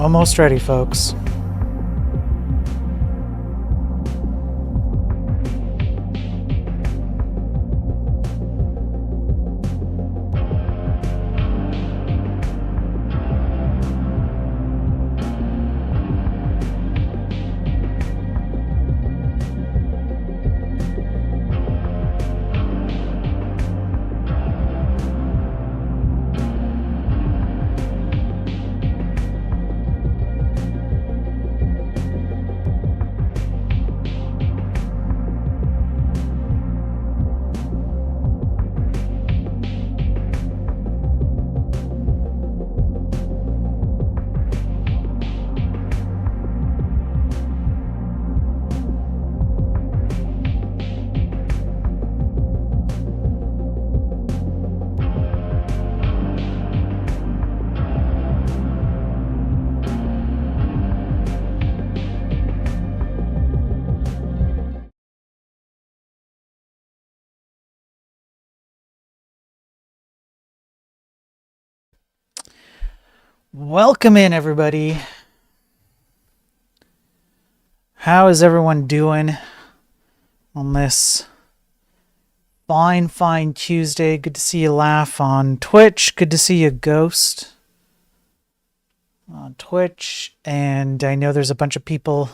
Almost ready, folks. Welcome in, everybody. How is everyone doing on this fine Tuesday? Good to see you laugh on Twitch. Good to see you, Ghost, on Twitch. And I know there's a bunch of people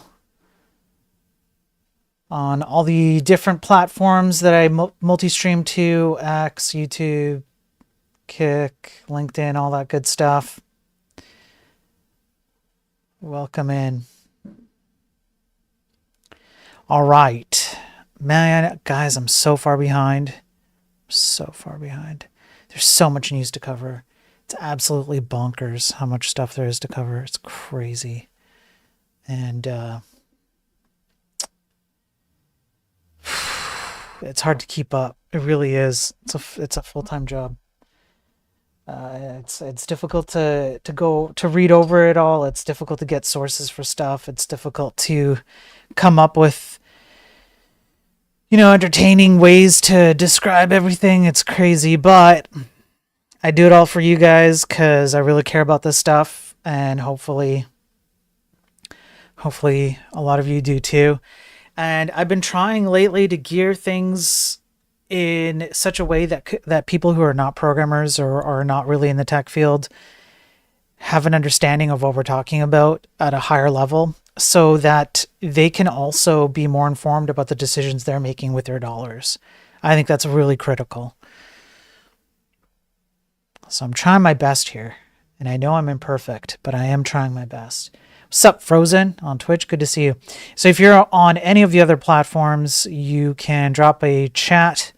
on all the different platforms that I multi-stream to: X, YouTube, Kick, LinkedIn, all that good stuff. Welcome in. All right. Man, guys, I'm so far behind. So far behind. There's so much news to cover. It's absolutely bonkers how much stuff there is to cover. It's crazy. And it's hard to keep up. It really is. It's a full-time job. It's difficult to read over it all. It's difficult to get sources for stuff. It's difficult to come up with, entertaining ways to describe everything. It's crazy, but I do it all for you guys because I really care about this stuff, and hopefully a lot of you do too. And I've been trying lately to gear things in such a way that people who are not programmers or are not really in the tech field have an understanding of what we're talking about at a higher level, so that they can also be more informed about the decisions they're making with their dollars. I think that's really critical. So I'm trying my best here, and I know I'm imperfect, but I am trying my best. What's up, Frozen on Twitch? Good to see you. So if you're on any of the other platforms, you can drop a chat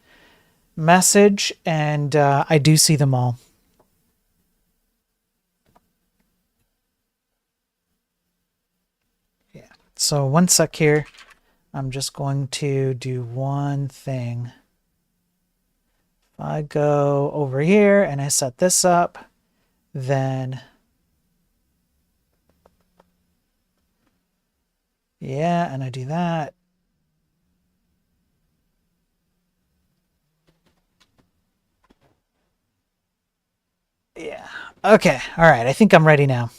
message, and I do see them all. Yeah. So one sec here. I'm just going to do one thing. If I go over here and I set this up, then yeah, and I do that. Yeah. Okay. All right. I think I'm ready now.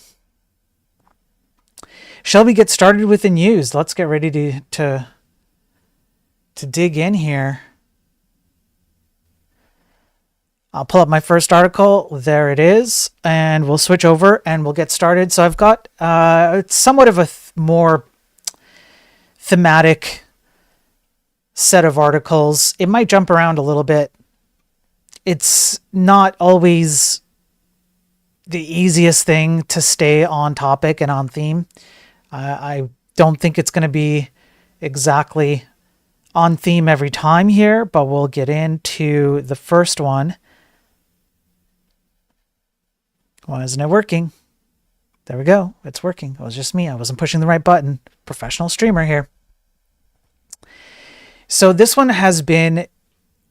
Shall we get started with the news? Let's get ready to dig in here. I'll pull up my first article. There it is. And we'll switch over and we'll get started. So I've got somewhat of a more thematic set of articles. It might jump around a little bit. It's not always the easiest thing to stay on topic and on theme. I don't think it's going to be exactly on theme every time here, but we'll get into the first one. Why isn't it working? There we go. It's working. It was just me. I wasn't pushing the right button. Professional streamer here. So this one has been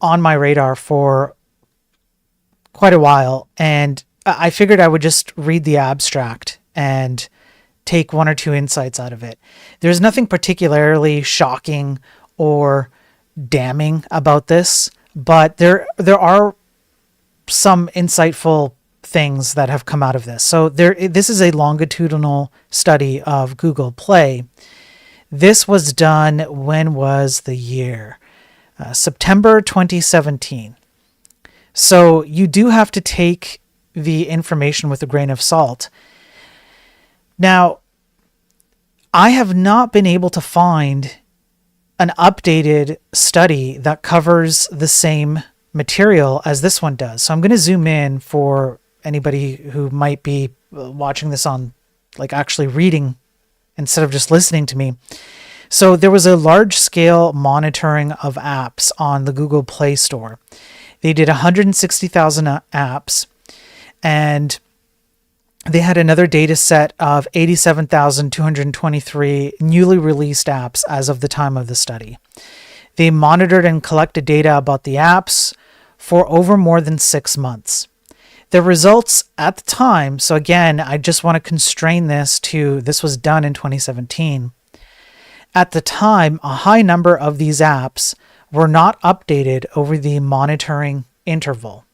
on my radar for quite a while, and I figured I would just read the abstract and take one or two insights out of it. There's nothing particularly shocking or damning about this, but there are some insightful things that have come out of this. So this is a longitudinal study of Google Play. This was done, when was the year? September 2017. So you do have to take the information with a grain of salt. Now, I have not been able to find an updated study that covers the same material as this one does. So I'm going to zoom in for anybody who might be watching this on, like, actually reading instead of just listening to me. So there was a large scale monitoring of apps on the Google Play Store. They did 160,000 apps, and they had another data set of 87,223 newly released apps as of the time of the study. They monitored and collected data about the apps for over more than 6 months. The results at the time, so again, I just want to constrain this to, this was done in 2017. At the time, a high number of these apps were not updated over the monitoring interval.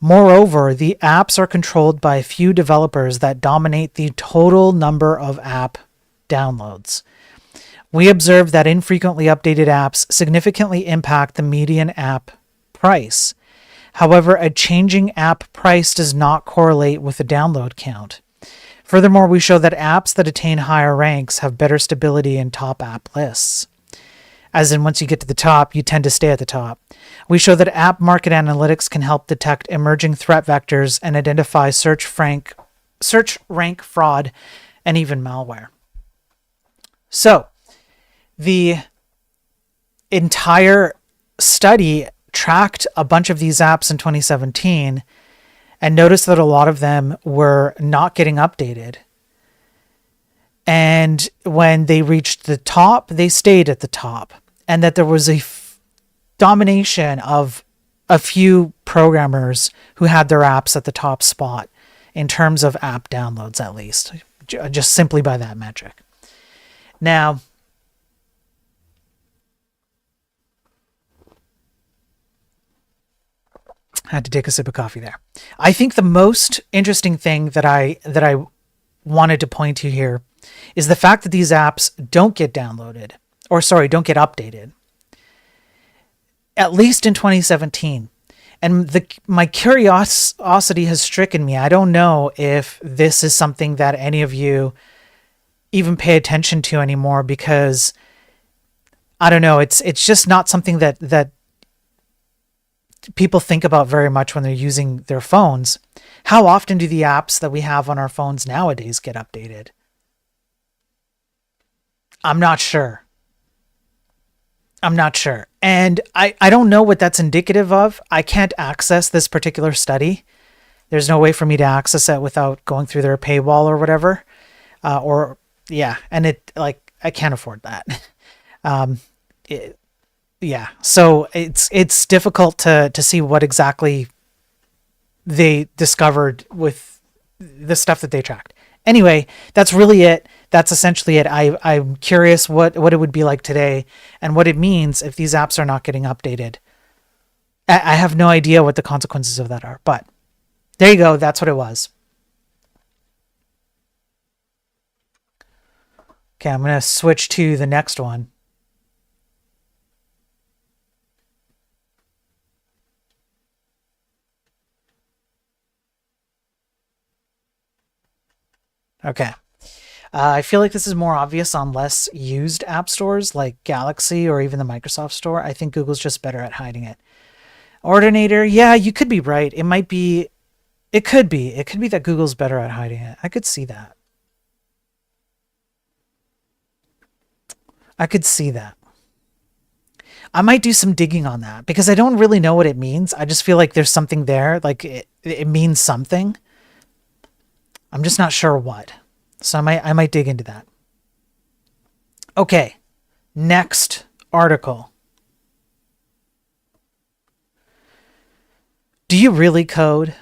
Moreover, the apps are controlled by a few developers that dominate the total number of app downloads. We observed that infrequently updated apps significantly impact the median app price. However, a changing app price does not correlate with the download count. Furthermore, we show that apps that attain higher ranks have better stability in top app lists. As in, once you get to the top, you tend to stay at the top. We show that app market analytics can help detect emerging threat vectors and identify search rank fraud and even malware. So, the entire study tracked a bunch of these apps in 2017 and noticed that a lot of them were not getting updated. And when they reached the top, they stayed at the top. And that there was a domination of a few programmers who had their apps at the top spot in terms of app downloads, at least, just simply by that metric. Now, I had to take a sip of coffee there. I think the most interesting thing that I wanted to point to here is the fact that these apps don't get downloaded, don't get updated, at least in 2017. And my curiosity has stricken me. I don't know if this is something that any of you even pay attention to anymore, because I don't know, it's just not something that people think about very much when they're using their phones. How often do the apps that we have on our phones nowadays get updated? I'm not sure. And I don't know what that's indicative of. I can't access this particular study. There's no way for me to access it without going through their paywall or whatever. And I can't afford that. So it's difficult to see what exactly they discovered with the stuff that they tracked. Anyway, that's really it. That's essentially it. I'm curious what it would be like today and what it means if these apps are not getting updated. I have no idea what the consequences of that are, but there you go. That's what it was. Okay, I'm going to switch to the next one. Okay. I feel like this is more obvious on less used app stores like Galaxy or even the Microsoft Store. I think Google's just better at hiding it. Ordinator, yeah, you could be right. It could be that Google's better at hiding it. I could see that. I might do some digging on that because I don't really know what it means. I just feel like there's something there. Like it means something. I'm just not sure what. So I might dig into that. Okay. Next article. Do you really code?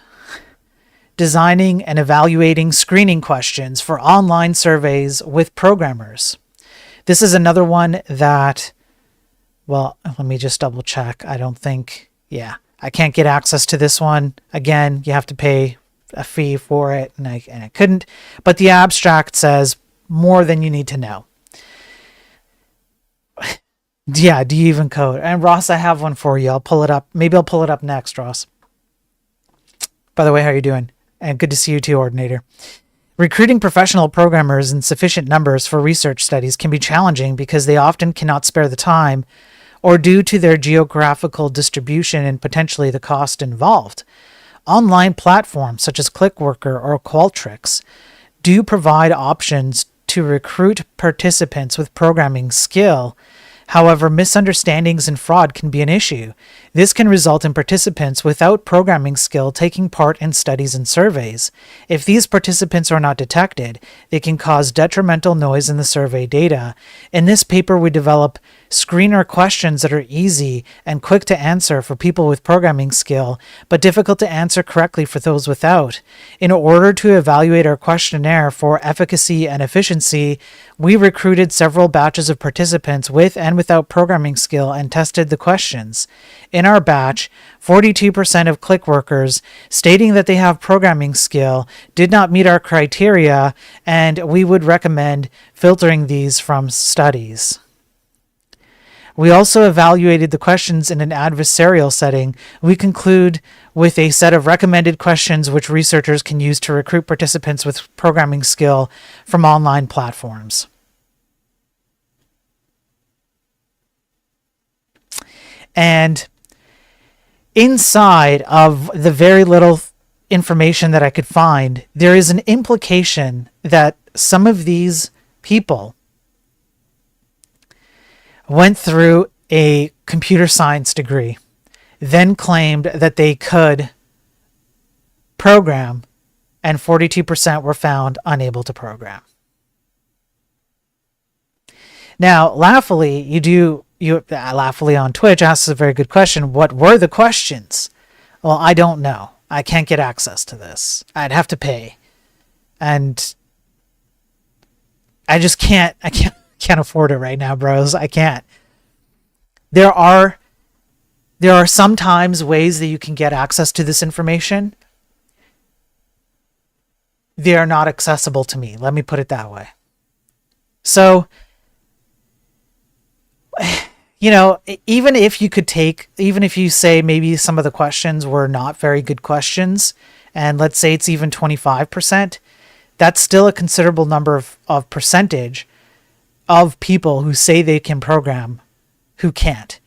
Designing and evaluating screening questions for online surveys with programmers. This is another one that, well, let me just double check. I I can't get access to this one. Again, you have to pay a fee for it, and I couldn't. But the abstract says more than you need to know. Yeah, do you even code? And Ross, I have one for you. I'll pull it up. Maybe I'll pull it up next, Ross. By the way, how are you doing? And good to see you too, Ordinator. Recruiting professional programmers in sufficient numbers for research studies can be challenging because they often cannot spare the time or due to their geographical distribution and potentially the cost involved. Online platforms such as Clickworker or Qualtrics do provide options to recruit participants with programming skill. However, misunderstandings and fraud can be an issue. This can result in participants without programming skill taking part in studies and surveys. If these participants are not detected, they can cause detrimental noise in the survey data. In this paper, we develop screener questions that are easy and quick to answer for people with programming skill, but difficult to answer correctly for those without. In order to evaluate our questionnaire for efficacy and efficiency, we recruited several batches of participants with and without programming skill and tested the questions. In our batch, 42% of Clickworkers stating that they have programming skill did not meet our criteria, and we would recommend filtering these from studies. We also evaluated the questions in an adversarial setting. We conclude with a set of recommended questions which researchers can use to recruit participants with programming skill from online platforms. And inside of the very little information that I could find, there is an implication that some of these people went through a computer science degree, then claimed that they could program, and 42% were found unable to program. Now, Laughfully, Laughfully on Twitch asks a very good question. What were the questions? Well, I don't know. I can't get access to this. I'd have to pay. And I just can't afford it right now, bros. I can't. There are sometimes ways that you can get access to this information. They are not accessible to me. Let me put it that way. So, you know, even if you say maybe some of the questions were not very good questions, and let's say it's even 25%, that's still a considerable number of percentage of people who say they can program who can't.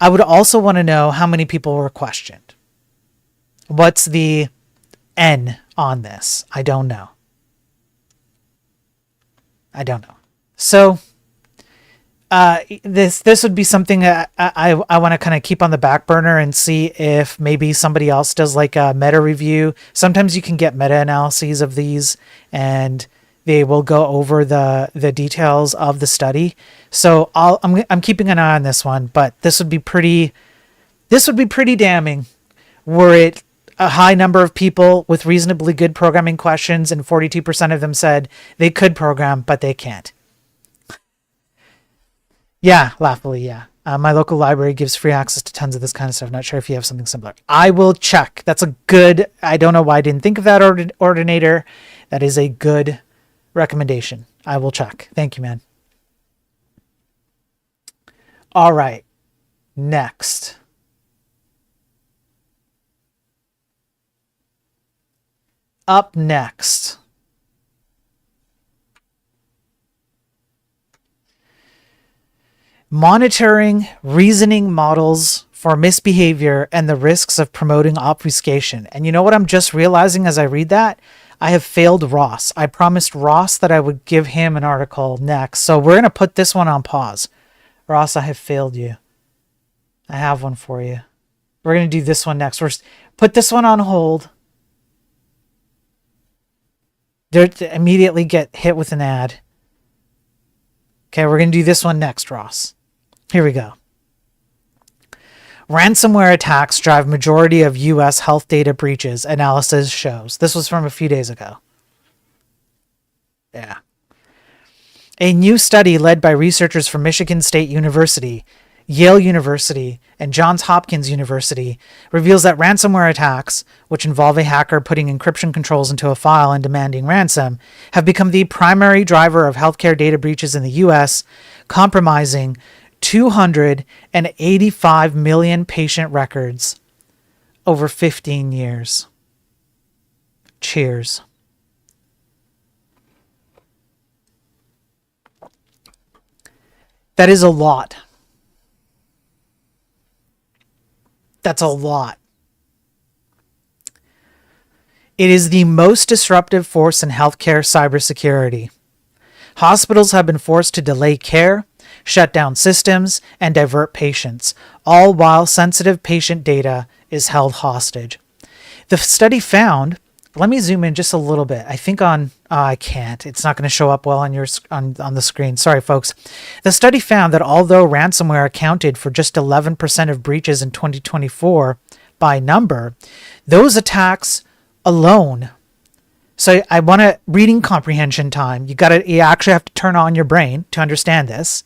I would also want to know how many people were questioned. What's the N on this? I don't know. So this would be something that I want to kind of keep on the back burner and see if maybe somebody else does like a meta review. Sometimes you can get meta analyses of these, and they will go over the details of the study. So I'm keeping an eye on this one, but this would be pretty damning were it a high number of people with reasonably good programming questions and 42% of them said they could program, but they can't. Yeah, Laughfully, yeah. My local library gives free access to tons of this kind of stuff. Not sure if you have something similar. I will check. That's a good... I don't know why I didn't think of that, Ordinator. That is a good recommendation. I will check. Thank you, man. All right. Next. Up next. Monitoring reasoning models for misbehavior and the risks of promoting obfuscation. And you know what I'm just realizing as I read that? I have failed Ross. I promised Ross that I would give him an article next. So we're going to put this one on pause. Ross, I have failed you. I have one for you. We're going to do this one next. Put this one on hold. Immediately get hit with an ad. Okay, we're going to do this one next, Ross. Here we go. Ransomware attacks drive majority of U.S. health data breaches, analysis shows. This was from a few days ago. Yeah. A new study led by researchers from Michigan State University Yale University, and Johns Hopkins University reveals that ransomware attacks, which involve a hacker putting encryption controls into a file and demanding ransom, have become the primary driver of healthcare data breaches in the US, compromising 285 million patient records over 15 years. Cheers. That is a lot. That's a lot. It is the most disruptive force in healthcare cybersecurity. Hospitals have been forced to delay care, shut down systems, and divert patients, all while sensitive patient data is held hostage. The study found, let me zoom in just a little bit. I think I can't. It's not going to show up well on on the screen. Sorry, folks. The study found that although ransomware accounted for just 11% of breaches in 2024 by number, those attacks alone. So I want a reading comprehension time. You actually have to turn on your brain to understand this.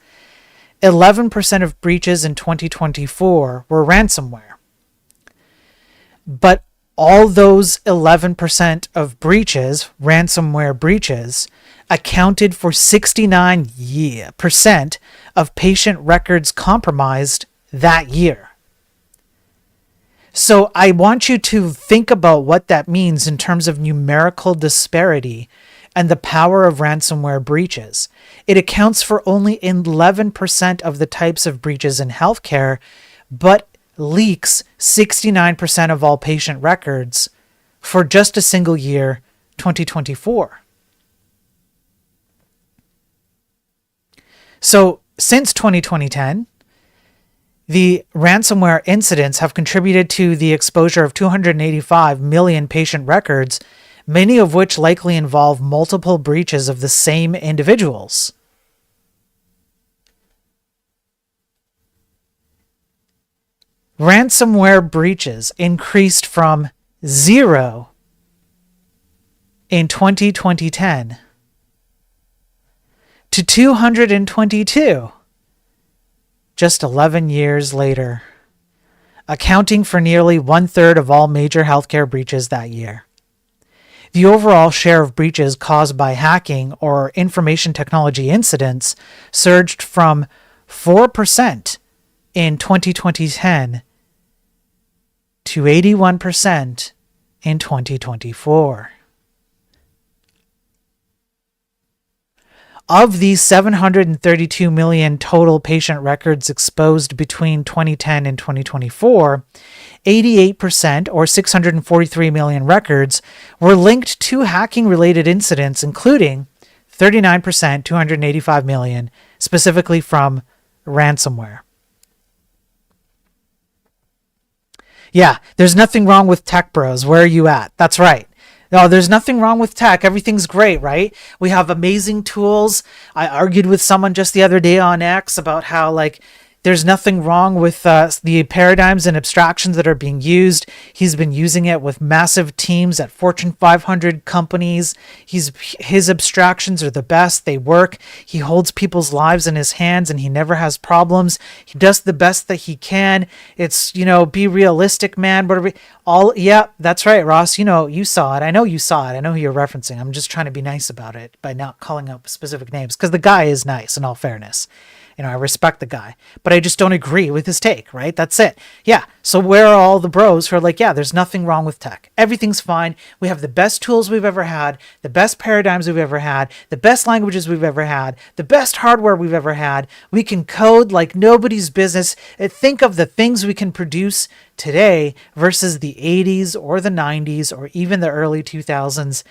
11% of breaches in 2024 were ransomware. But all those 11% of breaches, ransomware breaches, accounted for 69% of patient records compromised that year. So I want you to think about what that means in terms of numerical disparity and the power of ransomware breaches. It accounts for only 11% of the types of breaches in healthcare, but leaks 69% of all patient records for just a single year, 2024. So since 2010, the ransomware incidents have contributed to the exposure of 285 million patient records, many of which likely involve multiple breaches of the same individuals. Ransomware breaches increased from 0 in 2010 to 222 just 11 years later, accounting for nearly 1/3 of all major healthcare breaches that year. The overall share of breaches caused by hacking or information technology incidents surged from 4% in 2010 to 81% in 2024. Of these 732 million total patient records exposed between 2010 and 2024, 88% or 643 million records were linked to hacking-related incidents, including 39%, 285 million, specifically from ransomware. Yeah, there's nothing wrong with tech bros. Where are you at? That's right. No, there's nothing wrong with tech. Everything's great, right? We have amazing tools. I argued with someone just the other day on X about how, there's nothing wrong with the paradigms and abstractions that are being used. He's been using it with massive teams at Fortune 500 companies. His abstractions are the best. They work. He holds people's lives in his hands and he never has problems. He does the best that he can. It's, be realistic, man. Yeah, that's right, Ross. You saw it. I know you saw it. I know who you're referencing. I'm just trying to be nice about it by not calling out specific names because the guy is nice, in all fairness. I respect the guy, but I just don't agree with his take, right? That's it. Yeah. So where are all the bros who are like, yeah, there's nothing wrong with tech. Everything's fine. We have the best tools we've ever had, the best paradigms we've ever had, the best languages we've ever had, the best hardware we've ever had. We can code like nobody's business. Think of the things we can produce today versus the 80s or the 90s or even the early 2000s.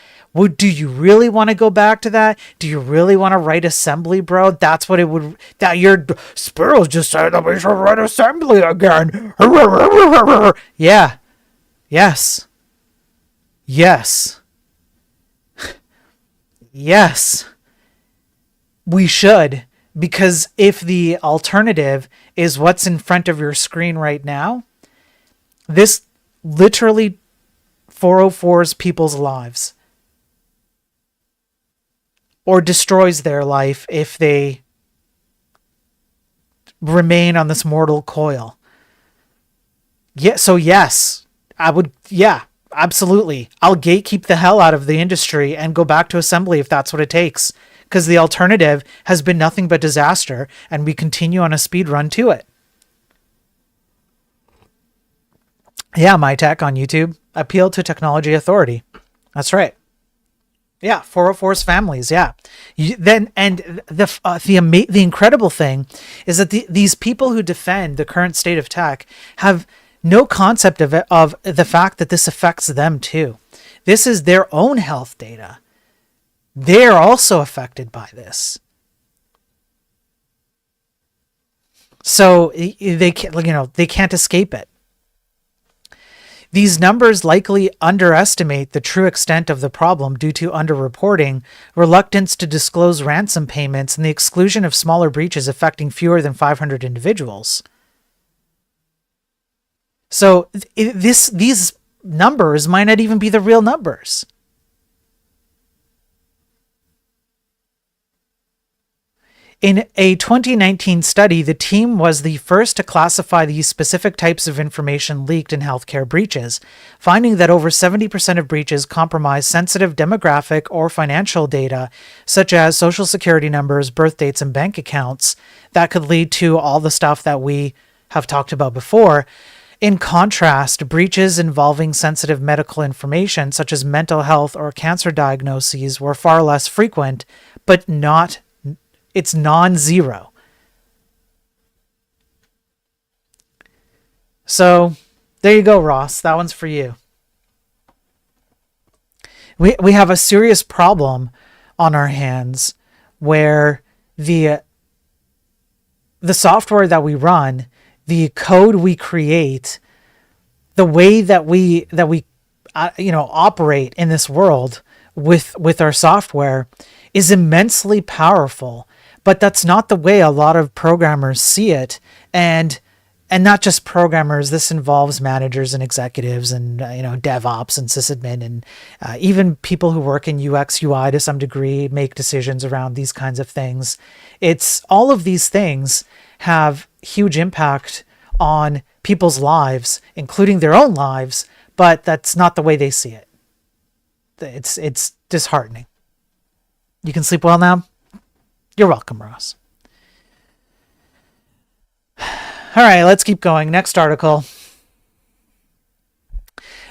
Do you really want to go back to that? Do you really want to write assembly, bro? That's what it would... That your Sparrows just said that we should write assembly again. Yeah. Yes. Yes. Yes. We should. Because if the alternative is what's in front of your screen right now, this literally 404s people's lives. Or destroys their life if they remain on this mortal coil. Yeah, so yes, I would, yeah, absolutely. I'll gatekeep the hell out of the industry and go back to assembly if that's what it takes. Because the alternative has been nothing but disaster, and we continue on a speed run to it. Yeah, My Tech on YouTube. Appeal to Technology Authority. That's right. Yeah, 404's families. Yeah, the incredible thing is that these people who defend the current state of tech have no concept of the fact that this affects them too. This is their own health data. They're also affected by this. So they can't escape it. These numbers likely underestimate the true extent of the problem due to underreporting, reluctance to disclose ransom payments, and the exclusion of smaller breaches affecting fewer than 500 individuals. So these numbers might not even be the real numbers. In a 2019 study, the team was the first to classify these specific types of information leaked in healthcare breaches, finding that over 70% of breaches compromise sensitive demographic or financial data, such as social security numbers, birth dates, and bank accounts, that could lead to all the stuff that we have talked about before. In contrast, breaches involving sensitive medical information, such as mental health or cancer diagnoses, were far less frequent, but it's non-zero. So there you go, Ross. That one's for you. We have a serious problem on our hands where the software that we run, the code we create, the way that we operate in this world with our software is immensely powerful. But that's not the way a lot of programmers see it. And not just programmers, this involves managers and executives and, DevOps and sysadmin and even people who work in UX, UI to some degree, make decisions around these kinds of things. It's all of these things have huge impact on people's lives, including their own lives, but that's not the way they see it. It's disheartening. You can sleep well now? You're welcome, Ross. All right, let's keep going. Next article.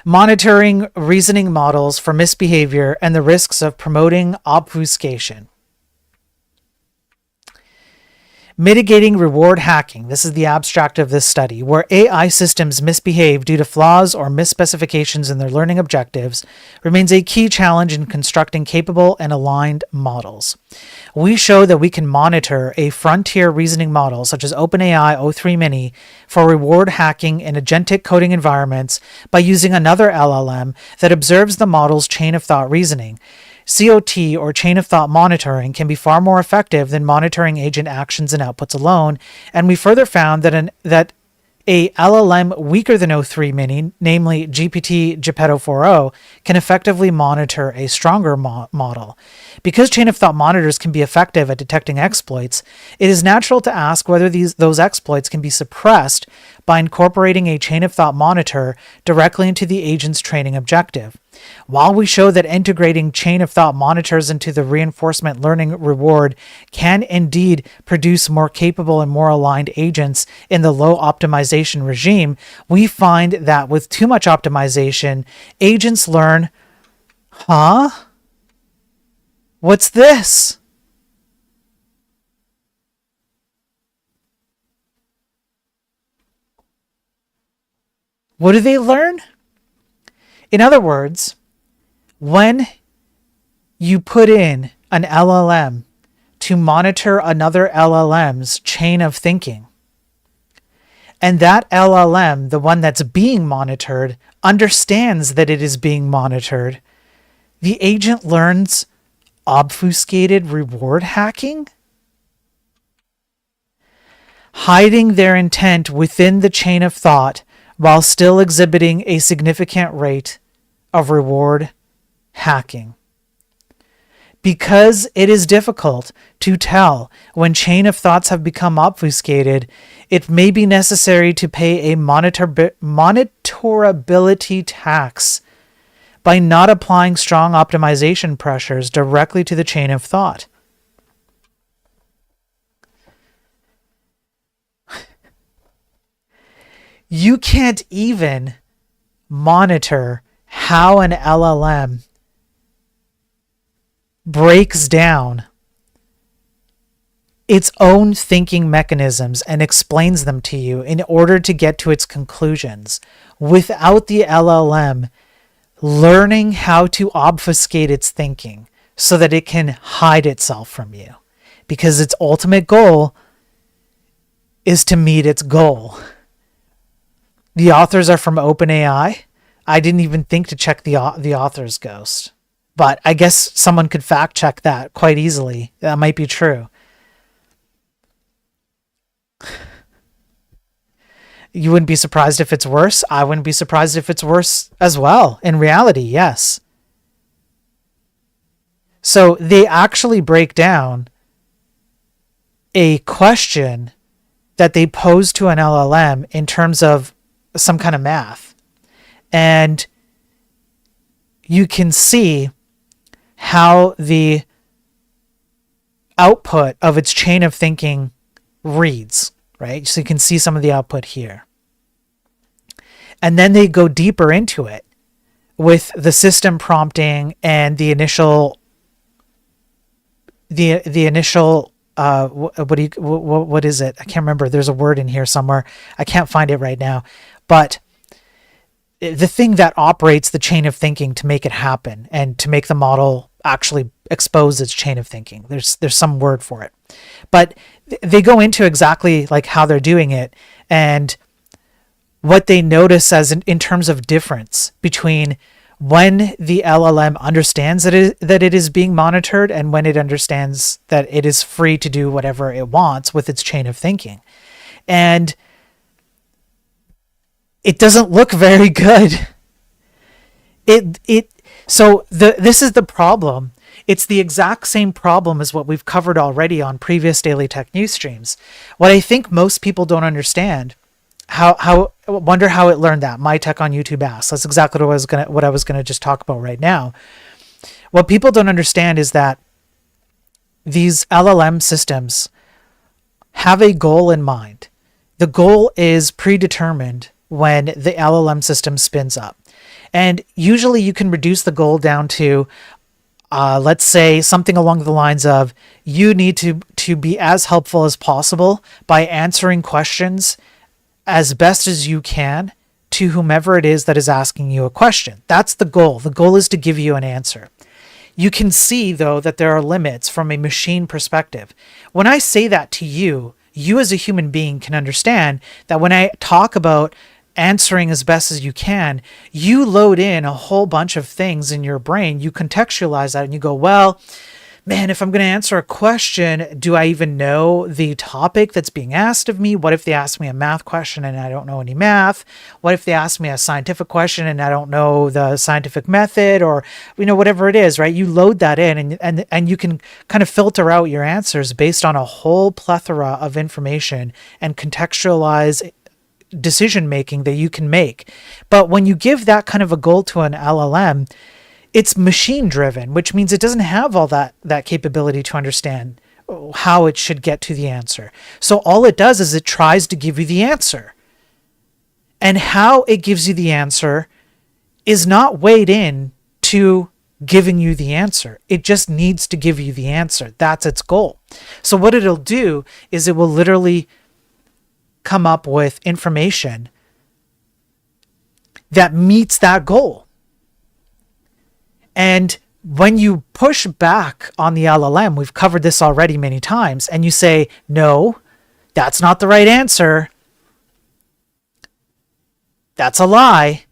Monitoring reasoning models for misbehavior and the risks of promoting obfuscation. Mitigating reward hacking. This is the abstract of this study, where AI systems misbehave due to flaws or misspecifications in their learning objectives, remains a key challenge in constructing capable and aligned models. We show that we can monitor a frontier reasoning model, such as OpenAI O3 Mini, for reward hacking in agentic coding environments by using another LLM that observes the model's chain of thought reasoning. COT, or chain of thought monitoring, can be far more effective than monitoring agent actions and outputs alone, and we further found that a LLM weaker than O3 Mini, namely GPT Geppetto 4o, can effectively monitor a stronger model. Because chain of thought monitors can be effective at detecting exploits, it is natural to ask whether those exploits can be suppressed by incorporating a chain of thought monitor directly into the agent's training objective. While we show that integrating chain of thought monitors into the reinforcement learning reward can indeed produce more capable and more aligned agents in the low optimization regime, we find that with too much optimization, agents learn, what's this? What do they learn? In other words, when you put in an LLM to monitor another LLM's chain of thinking, and that LLM, the one that's being monitored, understands that it is being monitored, the agent learns obfuscated reward hacking, hiding their intent within the chain of thought while still exhibiting a significant rate of reward hacking. Because it is difficult to tell when chain of thoughts have become obfuscated, it may be necessary to pay a monitorability tax by not applying strong optimization pressures directly to the chain of thought. You can't even monitor how an LLM breaks down its own thinking mechanisms and explains them to you in order to get to its conclusions without the LLM learning how to obfuscate its thinking so that it can hide itself from you. Because its ultimate goal is to meet its goal. The authors are from OpenAI. I didn't even think to check the author's ghost. But I guess someone could fact check that quite easily. That might be true. You wouldn't be surprised if it's worse. I wouldn't be surprised if it's worse as well. In reality, yes. So they actually break down a question that they pose to an LLM in terms of some kind of math. And you can see how the output of its chain of thinking reads, right? So you can see some of the output here. And then they go deeper into it with the system prompting and the initial what is it? I can't remember. There's a word in here somewhere. I can't find it right now. But the thing that operates the chain of thinking to make it happen and to make the model actually expose its chain of thinking. There's some word for it. But they go into exactly like how they're doing it and what they notice as in terms of difference between when the LLM understands that it is being monitored and when it understands that it is free to do whatever it wants with its chain of thinking. And it doesn't look very good. This is the problem. It's the exact same problem as what we've covered already on previous Daily Tech News streams. What I think most people don't understand, wonder how it learned that. My Tech on YouTube asks. That's exactly what I was gonna just talk about right now. What people don't understand is that these LLM systems have a goal in mind. The goal is predetermined when the LLM system spins up. And usually you can reduce the goal down to, let's say, something along the lines of, you need to be as helpful as possible by answering questions as best as you can to whomever it is that is asking you a question. That's the goal. The goal is to give you an answer. You can see, though, that there are limits from a machine perspective. When I say that to you, you as a human being can understand that when I talk about answering as best as you can, you load in a whole bunch of things in your brain. You contextualize that and you go, well, man, if I'm going to answer a question, do I even know the topic that's being asked of me? What if they ask me a math question and I don't know any math? What if they ask me a scientific question and I don't know the scientific method, or, whatever it is, right? You load that in and you can kind of filter out your answers based on a whole plethora of information and contextualize decision making that you can make. But when you give that kind of a goal to an LLM, it's machine driven, which means it doesn't have all that capability to understand how it should get to the answer. So all it does is it tries to give you the answer. And how it gives you the answer is not weighed in to giving you the answer. It just needs to give you the answer. That's its goal. So what it'll do is it will literally come up with information that meets that goal. And when you push back on the LLM, we've covered this already many times, and you say, no, that's not the right answer, that's a lie,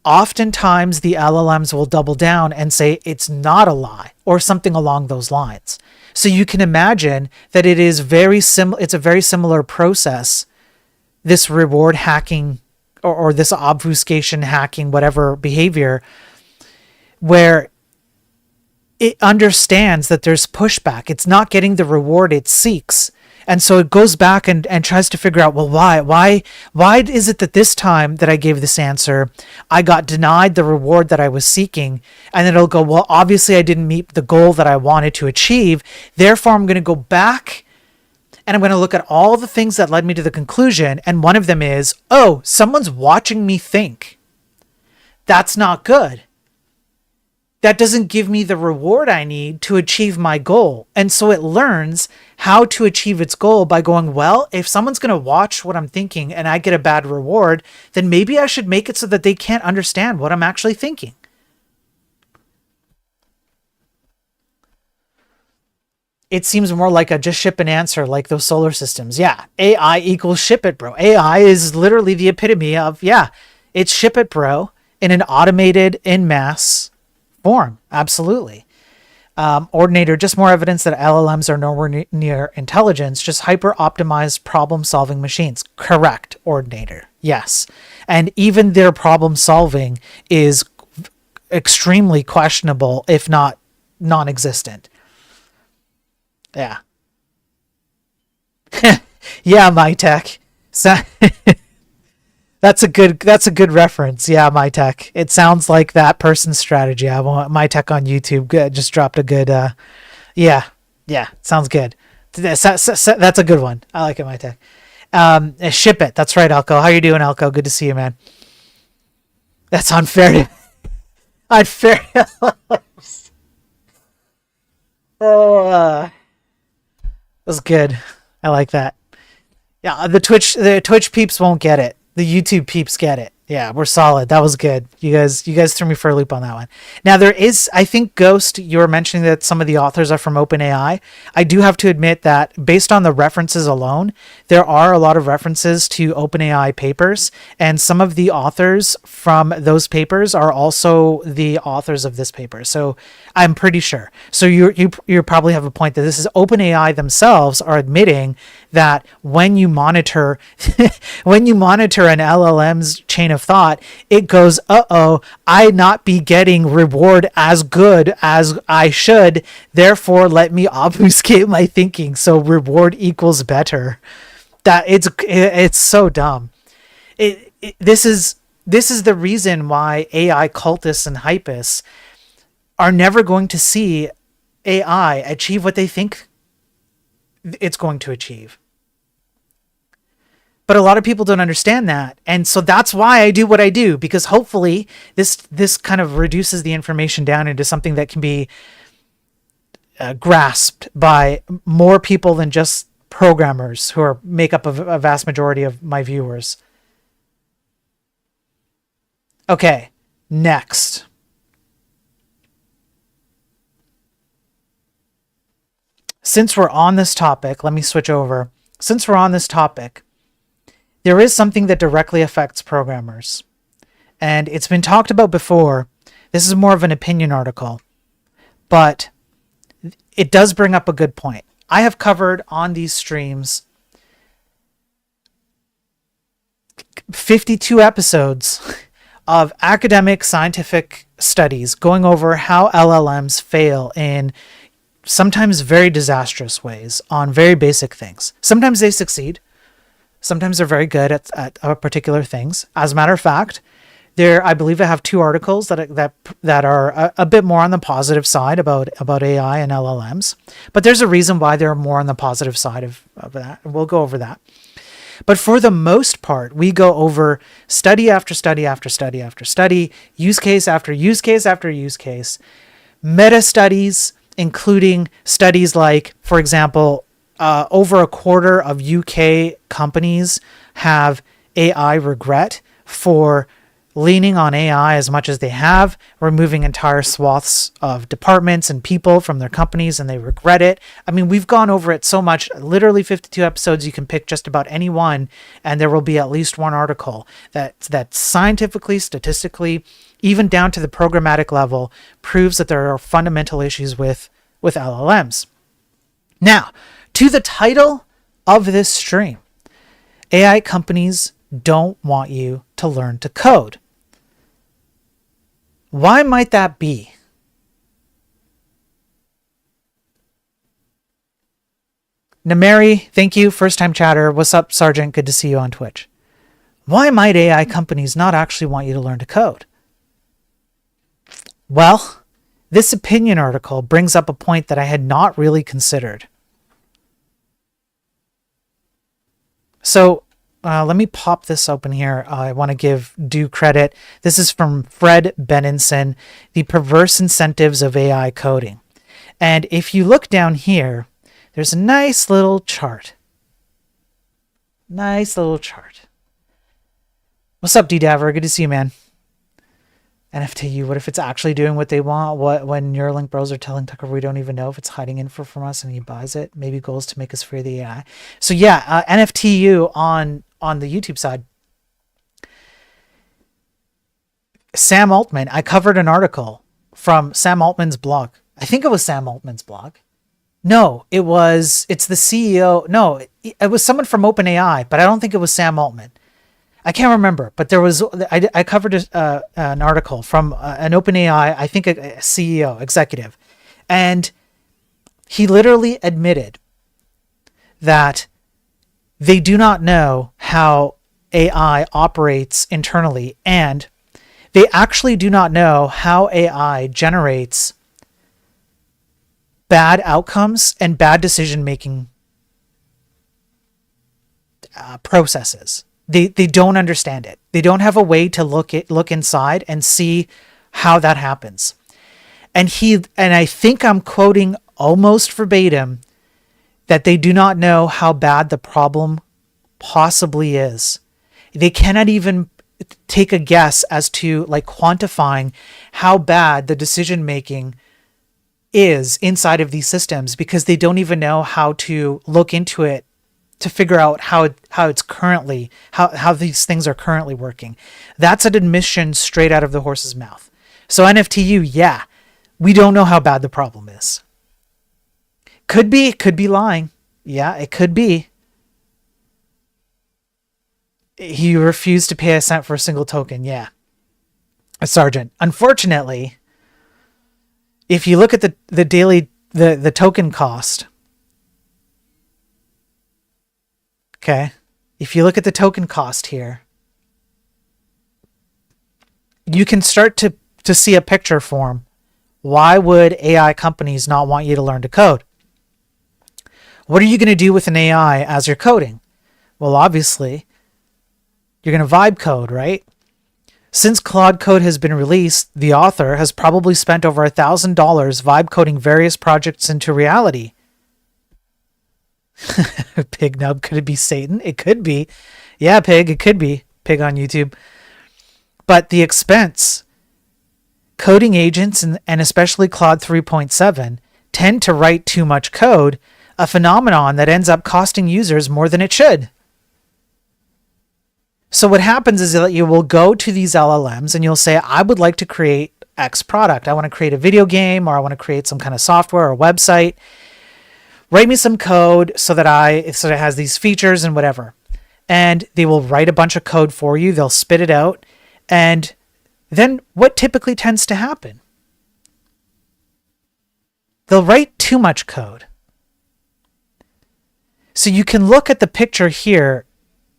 oftentimes the LLMs will double down and say it's not a lie or something along those lines. So you can imagine that it is it's a very similar process, this reward hacking or this obfuscation hacking, whatever behavior, where it understands that there's pushback. It's not getting the reward it seeks. And so it goes back and tries to figure out, well, why is it that this time that I gave this answer, I got denied the reward that I was seeking? And then it'll go, well, obviously I didn't meet the goal that I wanted to achieve. Therefore, I'm going to go back and I'm going to look at all the things that led me to the conclusion. And one of them is, oh, someone's watching me think. That's not good. That doesn't give me the reward I need to achieve my goal. And so it learns how to achieve its goal by going, well, if someone's going to watch what I'm thinking and I get a bad reward, then maybe I should make it so that they can't understand what I'm actually thinking. It seems more like a just ship an answer, like those solar systems. Yeah, AI equals ship it, bro. AI is literally the epitome of, yeah, it's ship it, bro, in an automated, in mass form. Absolutely. Ordinator, just more evidence that LLMs are nowhere near intelligence, just hyper optimized problem solving machines. Correct, Ordinator. Yes. And even their problem solving is extremely questionable, if not non existent. Yeah. Yeah, my tech. So that's a good reference. Yeah, my tech. It sounds like that person's strategy. I want my tech on YouTube. Good, just dropped a good. Yeah. Sounds good. That's a good one. I like it, my tech. Ship it. That's right, Elko. How you doing, Elko? Good to see you, man. That's unfair. Unfair. Oh, that's good. I like that. Yeah, the Twitch peeps won't get it. The YouTube peeps get it. Yeah, we're solid. That was good. You guys threw me for a loop on that one. Now there is, I think, Ghost, you were mentioning that some of the authors are from OpenAI. I do have to admit that based on the references alone, there are a lot of references to OpenAI papers, and some of the authors from those papers are also the authors of this paper. So I'm pretty sure. So you probably have a point that this is OpenAI themselves are admitting that when you monitor when you monitor an LLM's chain of thought, it goes, I not be getting reward as good as I should, therefore let me obfuscate my thinking so reward equals better. That it's so dumb. This is the reason why AI cultists and hypists are never going to see AI achieve what they think it's going to achieve. But a lot of people don't understand that. And so that's why I do what I do, because hopefully this kind of reduces the information down into something that can be grasped by more people than just programmers who make up a vast majority of my viewers. Okay, next. Since we're on this topic, let me switch over. Since we're on this topic, there is something that directly affects programmers. And it's been talked about before. This is more of an opinion article. But it does bring up a good point. I have covered on these streams 52 episodes of academic scientific studies going over how LLMs fail in sometimes very disastrous ways on very basic things. Sometimes they succeed. Sometimes they're very good at particular things. As a matter of fact, I believe I have 2 articles that are a bit more on the positive side about AI and LLMs. But there's a reason why they're more on the positive side of that. And we'll go over that. But for the most part, we go over study after study after study after study, use case after use case after use case, meta studies, including studies like, for example, over a quarter of UK companies have AI regret for leaning on AI as much as they have, removing entire swaths of departments and people from their companies, and they regret it. I mean, we've gone over it so much, literally 52 episodes. You can pick just about any one, and there will be at least one article that scientifically, statistically, even down to the programmatic level, proves that there are fundamental issues with LLMs. Now, to the title of this stream, AI companies don't want you to learn to code. Why might that be? Nameri, thank you. First time chatter. What's up, Sergeant? Good to see you on Twitch. Why might AI companies not actually want you to learn to code? Well, this opinion article brings up a point that I had not really considered. So let me pop this open here. I want to give due credit. This is from Fred Benenson, The Perverse Incentives of AI Coding. And if you look down here, there's a nice little chart. Nice little chart. What's up, D-Daver? Good to see you, man. NFTU, what if it's actually doing what they want? What when Neuralink bros are telling Tucker we don't even know if it's hiding info from us and he buys it? Maybe goals to make us fear the AI. So yeah, NFTU on the YouTube side. Sam Altman, I covered an article from Sam Altman's blog. I think it was Sam Altman's blog. No, it's the CEO. No, it was someone from OpenAI, but I don't think it was Sam Altman. I can't remember, but I covered an article from an OpenAI, I think a CEO, executive, and he literally admitted that they do not know how AI operates internally, and they actually do not know how AI generates bad outcomes and bad decision-making processes. They don't understand it. They don't have a way to look inside and see how that happens. And I think I'm quoting almost verbatim that they do not know how bad the problem possibly is. They cannot even take a guess as to like quantifying how bad the decision making is inside of these systems because they don't even know how to look into it to figure out how it's currently, how these things are currently working. That's an admission straight out of the horse's mouth. So NFTU, yeah, we don't know how bad the problem is. Could be lying. Yeah, it could be. He refused to pay a cent for a single token. Yeah. A sergeant. Unfortunately, if you look at the daily, the token cost, okay, if you look at the token cost here, you can start to see a picture form. Why would AI companies not want you to learn to code? What are you going to do with an AI as you're coding? Well, obviously, you're going to vibe code, right? Since Claude Code has been released, the author has probably spent over $1,000 vibe coding various projects into reality. Pig Nub, could it be Satan? It could be. Yeah, Pig, it could be. Pig on YouTube. But the expense, coding agents and especially Claude 3.7 tend to write too much code, a phenomenon that ends up costing users more than it should. So what happens is that you will go to these LLMs and you'll say, I would like to create X product. I want to create a video game, or I want to create some kind of software or website. Write me some code so that it has these features and whatever. And they will write a bunch of code for you. They'll spit it out. And then what typically tends to happen? They'll write too much code. So you can look at the picture here.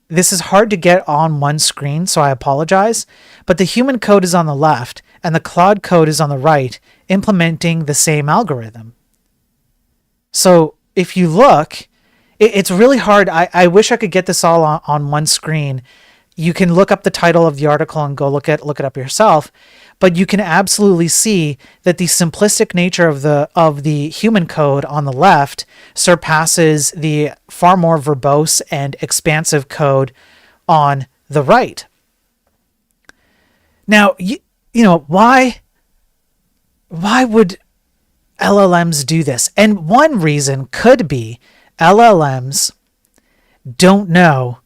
This is hard to get on one screen, so I apologize. But the human code is on the left and the Claude code is on the right, implementing the same algorithm. So if you look, it's really hard. I wish I could get this all on one screen. You can look up the title of the article and go look it up yourself. But you can absolutely see that the simplistic nature of the human code on the left surpasses the far more verbose and expansive code on the right. Now, you know, why would LLMs do this? And one reason could be LLMs don't know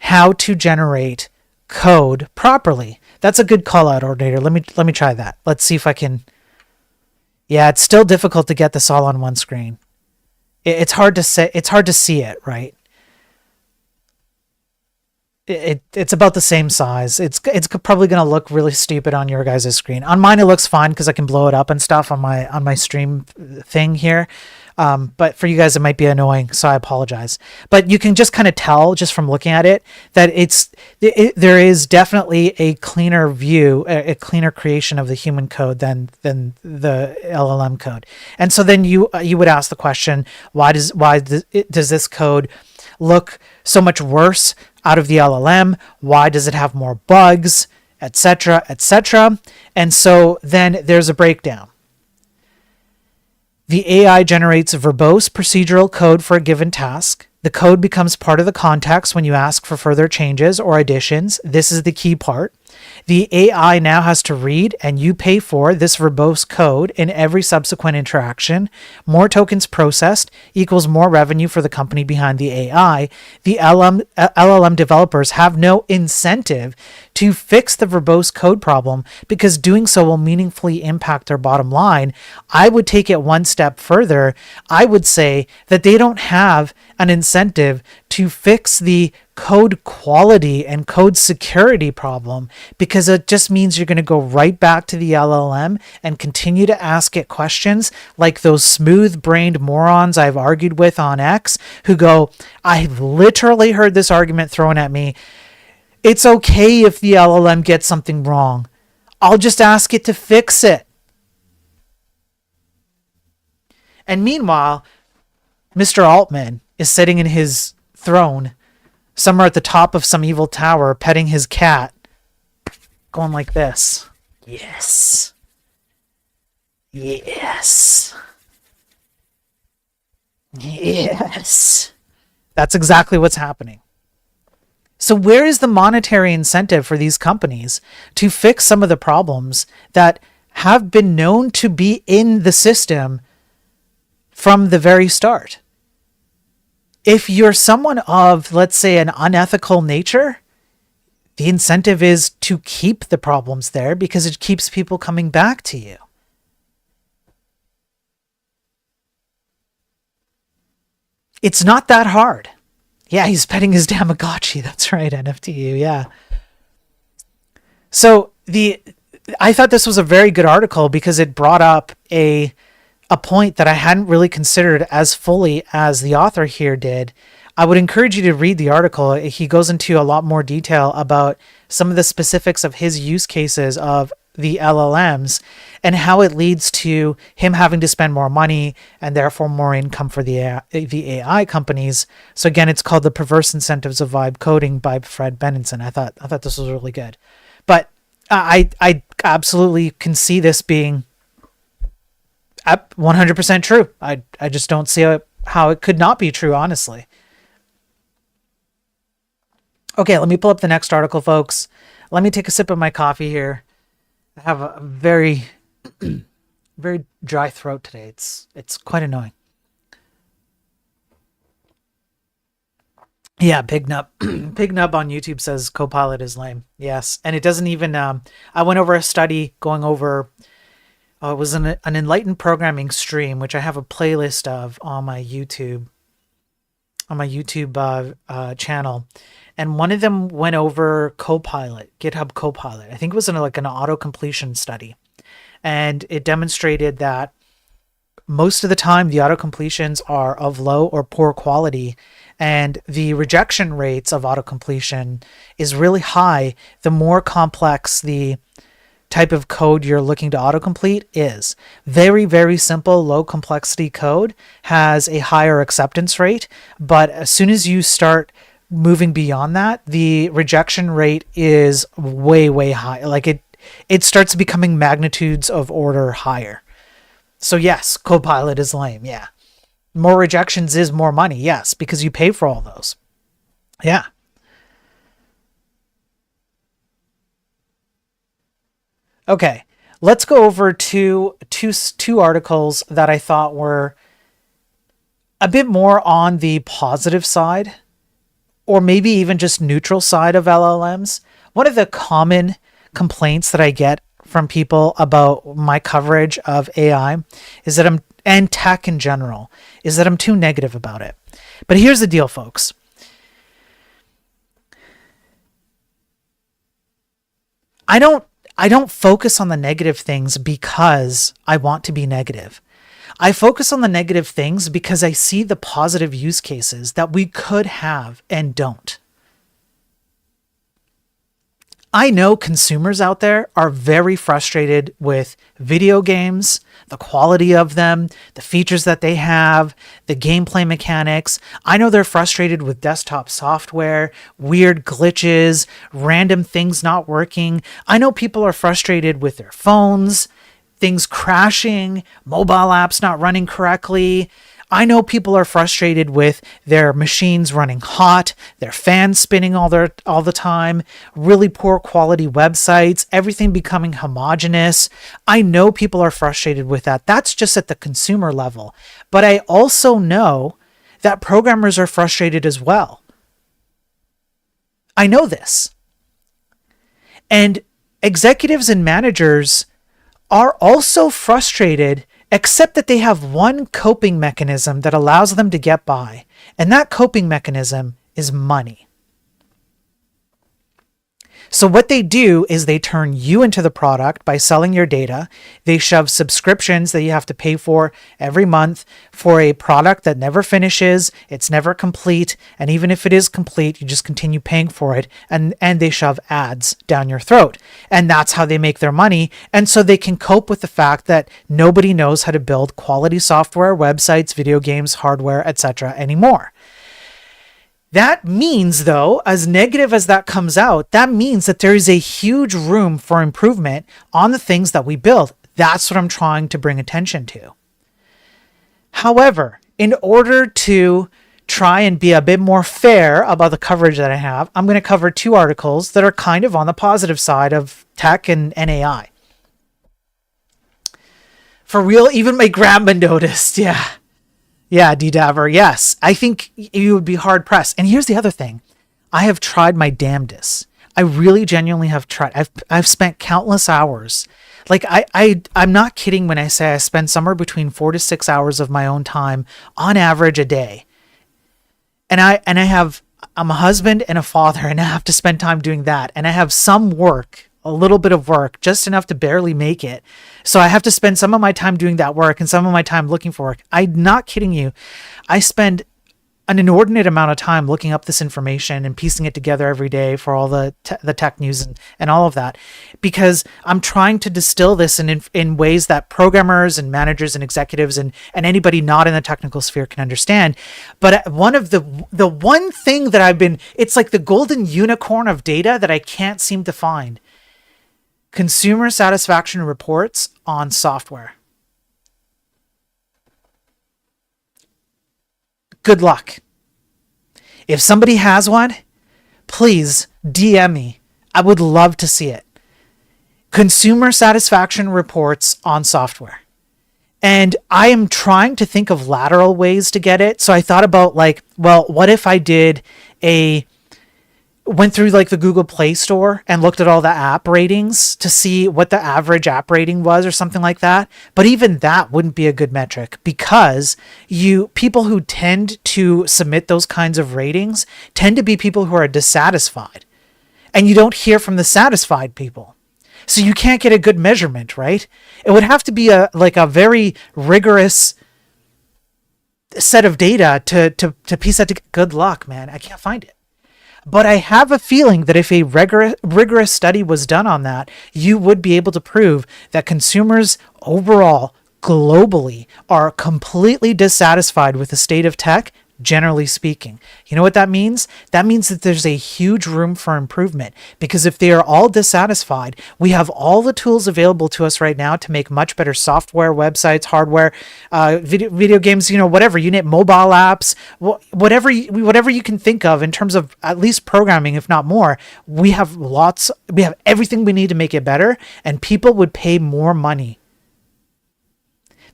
how to generate code properly. That's a good call out, Ordinator. Let me try that. Let's see if I can. Yeah, it's still difficult to get this all on one screen. It's hard to say. It's hard to see it, right? it's about the same size. It's probably going to look really stupid on your guys' screen. On mine, it looks fine because I can blow it up and stuff on my stream thing here. But for you guys, it might be annoying, so I apologize. But you can just kind of tell just from looking at it that there is definitely a cleaner view, a cleaner creation of the human code than the LLM code. And so then you would ask the question, why does this code look so much worse out of the LLM? Why does it have more bugs, etc., etc.? And so then there's a breakdown. The AI generates verbose procedural code for a given task. The code becomes part of the context when you ask for further changes or additions. This is the key part. The AI now has to read, and you pay for this verbose code in every subsequent interaction. More tokens processed equals more revenue for the company behind the AI. The LLM developers have no incentive to fix the verbose code problem because doing so will meaningfully impact their bottom line. I would take it one step further. I would say that they don't have an incentive to fix the code quality and code security problem, because it just means you're going to go right back to the LLM and continue to ask it questions like those smooth-brained morons I've argued with on X who go, I've literally heard this argument thrown at me. It's okay if the LLM gets something wrong. I'll just ask it to fix it. And meanwhile, Mr. Altman is sitting in his throne somewhere at the top of some evil tower, petting his cat, going like this. Yes. Yes. Yes. That's exactly what's happening. So where is the monetary incentive for these companies to fix some of the problems that have been known to be in the system from the very start? If you're someone of, let's say, an unethical nature, the incentive is to keep the problems there because it keeps people coming back to you. It's not that hard. Yeah, he's petting his Tamagotchi. That's right, NFTU, yeah. So I thought this was a very good article because it brought up a point that I hadn't really considered as fully as the author here did. I would encourage you to read the article. He goes into a lot more detail about some of the specifics of his use cases of the LLMs and how it leads to him having to spend more money and therefore more income for the AI companies. So again, it's called The Perverse Incentives of Vibe Coding by Fred Benenson. I thought this was really good. But I absolutely can see this being 100% true. I just don't see how it could not be true, honestly. Okay, let me pull up the next article, folks. Let me take a sip of my coffee here. I have a very, very dry throat today. It's quite annoying. Yeah, Pig Nub. Pig Nub on YouTube says Copilot is lame. Yes, and it doesn't even. I went over a study going over. It was an enlightened programming stream, which I have a playlist of on my YouTube. Channel, and one of them went over Copilot, GitHub Copilot. I think it was an auto completion study, and it demonstrated that most of the time the auto completions are of low or poor quality, and the rejection rates of auto completion is really high the more complex the type of code you're looking to autocomplete is. Very, very simple, low complexity code has a higher acceptance rate, but as soon as you start moving beyond that, the rejection rate is way, way high. Like it starts becoming magnitudes of order higher. So yes, Copilot is lame. Yeah. More rejections is more money. Yes, because you pay for all those. Yeah. Okay, let's go over two articles that I thought were a bit more on the positive side, or maybe even just neutral side of LLMs. One of the common complaints that I get from people about my coverage of AI is that and tech in general, is that I'm too negative about it. But here's the deal, folks. I don't focus on the negative things because I want to be negative. I focus on the negative things because I see the positive use cases that we could have and don't. I know consumers out there are very frustrated with video games, the quality of them, the features that they have, the gameplay mechanics. I know they're frustrated with desktop software, weird glitches, random things not working. I know people are frustrated with their phones, things crashing, mobile apps not running correctly. I know people are frustrated with their machines running hot, their fans spinning all the time, really poor quality websites, everything becoming homogenous. I know people are frustrated with that. That's just at the consumer level. But I also know that programmers are frustrated as well. I know this. And executives and managers are also frustrated, except that they have one coping mechanism that allows them to get by. And that coping mechanism is money. So what they do is they turn you into the product by selling your data. They shove subscriptions that you have to pay for every month for a product that never finishes, it's never complete, and even if it is complete, you just continue paying for it, and they shove ads down your throat. And that's how they make their money. And so they can cope with the fact that nobody knows how to build quality software, websites, video games, hardware, etc. anymore. That means, though, as negative as that comes out, that means that there is a huge room for improvement on the things that we build. That's what I'm trying to bring attention to. However, in order to try and be a bit more fair about the coverage that I have, I'm going to cover two articles that are kind of on the positive side of tech and AI. For real, even my grandma noticed, yeah. Yeah, D-Daver, yes. I think you would be hard-pressed. And here's the other thing. I have tried my damnedest. I really genuinely have tried. I've spent countless hours. Like, I'm not kidding when I say I spend somewhere between 4 to 6 hours of my own time, on average, a day. And I'm a husband and a father, and I have to spend time doing that. And I have some work, a little bit of work, just enough to barely make it. So I have to spend some of my time doing that work and some of my time looking for work. I'm not kidding you. I spend an inordinate amount of time looking up this information and piecing it together every day for all the tech news and all of that, because I'm trying to distill this in ways that programmers and managers and executives and anybody not in the technical sphere can understand. But one of the one thing that it's like the golden unicorn of data that I can't seem to find. Consumer satisfaction reports on software. Good luck. If somebody has one, please DM me. I would love to see it. Consumer satisfaction reports on software. And I am trying to think of lateral ways to get it. So I thought about what if I went through the Google Play Store and looked at all the app ratings to see what the average app rating was or something like that. But even that wouldn't be a good metric, because people who tend to submit those kinds of ratings tend to be people who are dissatisfied, and you don't hear from the satisfied people. So you can't get a good measurement, right? It would have to be a very rigorous set of data to piece that together. Good luck, man. I can't find it. But I have a feeling that if a rigorous study was done on that, you would be able to prove that consumers overall, globally, are completely dissatisfied with the state of tech, generally speaking. You know what that means? That means that there's a huge room for improvement, because if they are all dissatisfied, we have all the tools available to us right now to make much better software, websites, hardware, video games, whatever, you name, mobile apps, whatever you can think of in terms of at least programming, if not more. We have everything we need to make it better, and people would pay more money.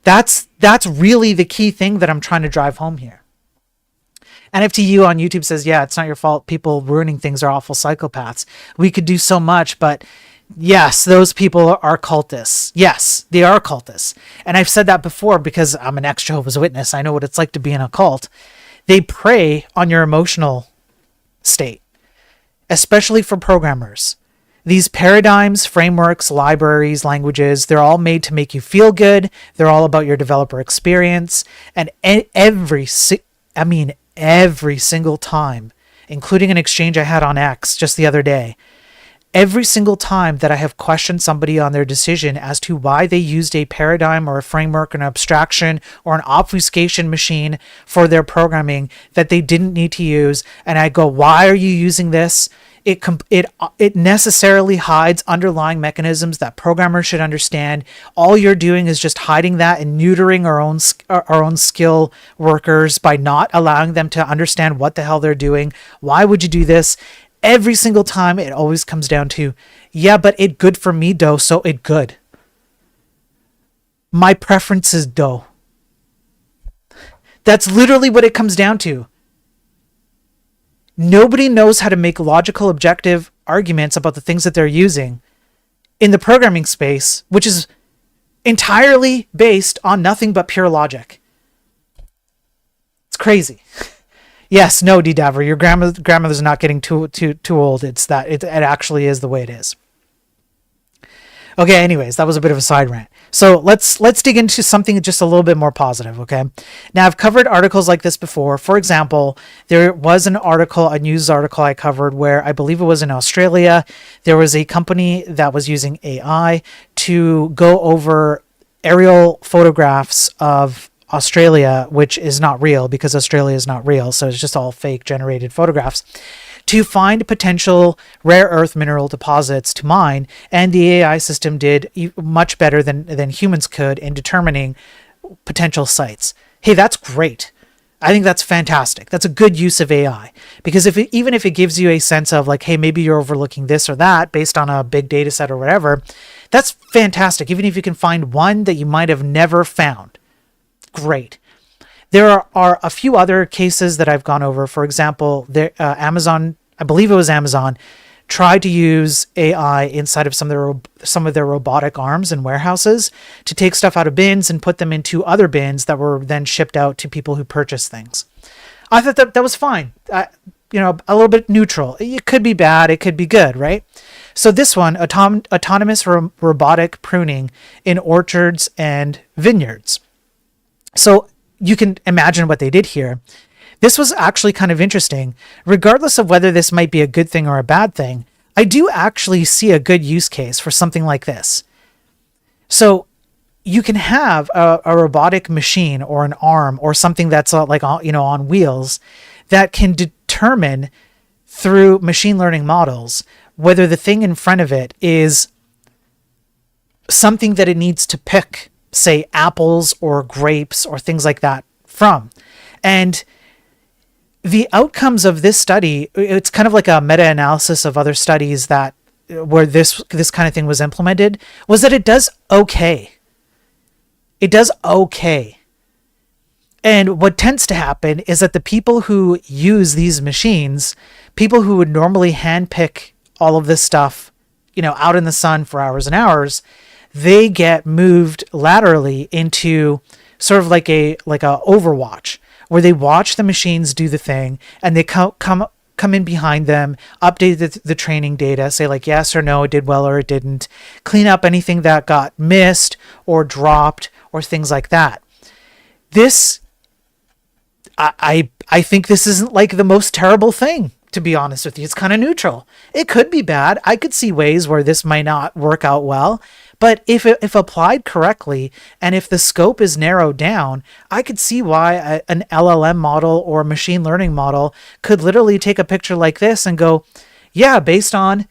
That's really the key thing that I'm trying to drive home here. NFTU on YouTube says, yeah, it's not your fault. People ruining things are awful psychopaths. We could do so much, but yes, those people are cultists. Yes, they are cultists. And I've said that before because I'm an ex-Jehovah's Witness. I know what it's like to be in a cult. They prey on your emotional state, especially for programmers. These paradigms, frameworks, libraries, languages, they're all made to make you feel good. They're all about your developer experience. And every single time, including an exchange I had on X just the other day, every single time that I have questioned somebody on their decision as to why they used a paradigm or a framework, an abstraction or an obfuscation machine for their programming that they didn't need to use, and I go, why are you using this? It necessarily hides underlying mechanisms that programmers should understand. All you're doing is just hiding that and neutering our own skill workers by not allowing them to understand what the hell they're doing. Why would you do this? Every single time, it always comes down to, yeah, but it good for me, though, so it good. My preference is dough. That's literally what it comes down to. Nobody knows how to make logical, objective arguments about the things that they're using in the programming space, which is entirely based on nothing but pure logic. It's crazy. Yes, no, DDaver, your grandmother's not getting too old. It's that it actually is the way it is. Okay, anyways, that was a bit of a side rant. So let's dig into something just a little bit more positive, okay? Now, I've covered articles like this before. For example, there was an article, a news article I covered where I believe it was in Australia. There was a company that was using AI to go over aerial photographs of Australia, which is not real because Australia is not real. So it's just all fake generated photographs, to find potential rare earth mineral deposits to mine. And the AI system did much better than humans could in determining potential sites. Hey, that's great. I think that's fantastic. That's a good use of AI, because even if it gives you a sense of like, hey, maybe you're overlooking this or that based on a big data set or whatever, that's fantastic. Even if you can find one that you might have never found. Great. There are a few other cases that I've gone over. For example, Amazon, I believe it was Amazon, tried to use AI inside of some of their robotic arms in warehouses to take stuff out of bins and put them into other bins that were then shipped out to people who purchase things. I thought that was fine. A little bit neutral. It could be bad. It could be good, right? So this one, autonomous robotic pruning in orchards and vineyards. So you can imagine what they did here. This was actually kind of interesting. Regardless of whether this might be a good thing or a bad thing, I do actually see a good use case for something like this. So you can have a robotic machine or an arm or something that's on wheels that can determine through machine learning models whether the thing in front of it is something that it needs to pick, say apples or grapes or things like that from. And the outcomes of this study, it's kind of like a meta-analysis of other studies that where this kind of thing was implemented, was that it does okay. It does okay. And what tends to happen is that the people who use these machines, people who would normally handpick all of this stuff, out in the sun for hours and hours, they get moved laterally into sort of like a Overwatch, where they watch the machines do the thing and they come in behind them, update the training data, say like yes or no, it did well or it didn't, clean up anything that got missed or dropped or things like that. This, I think this isn't like the most terrible thing, to be honest with you. It's kind of neutral. It could be bad. I could see ways where this might not work out well. But if applied correctly, and if the scope is narrowed down, I could see why an LLM model or a machine learning model could literally take a picture like this and go, yeah, based on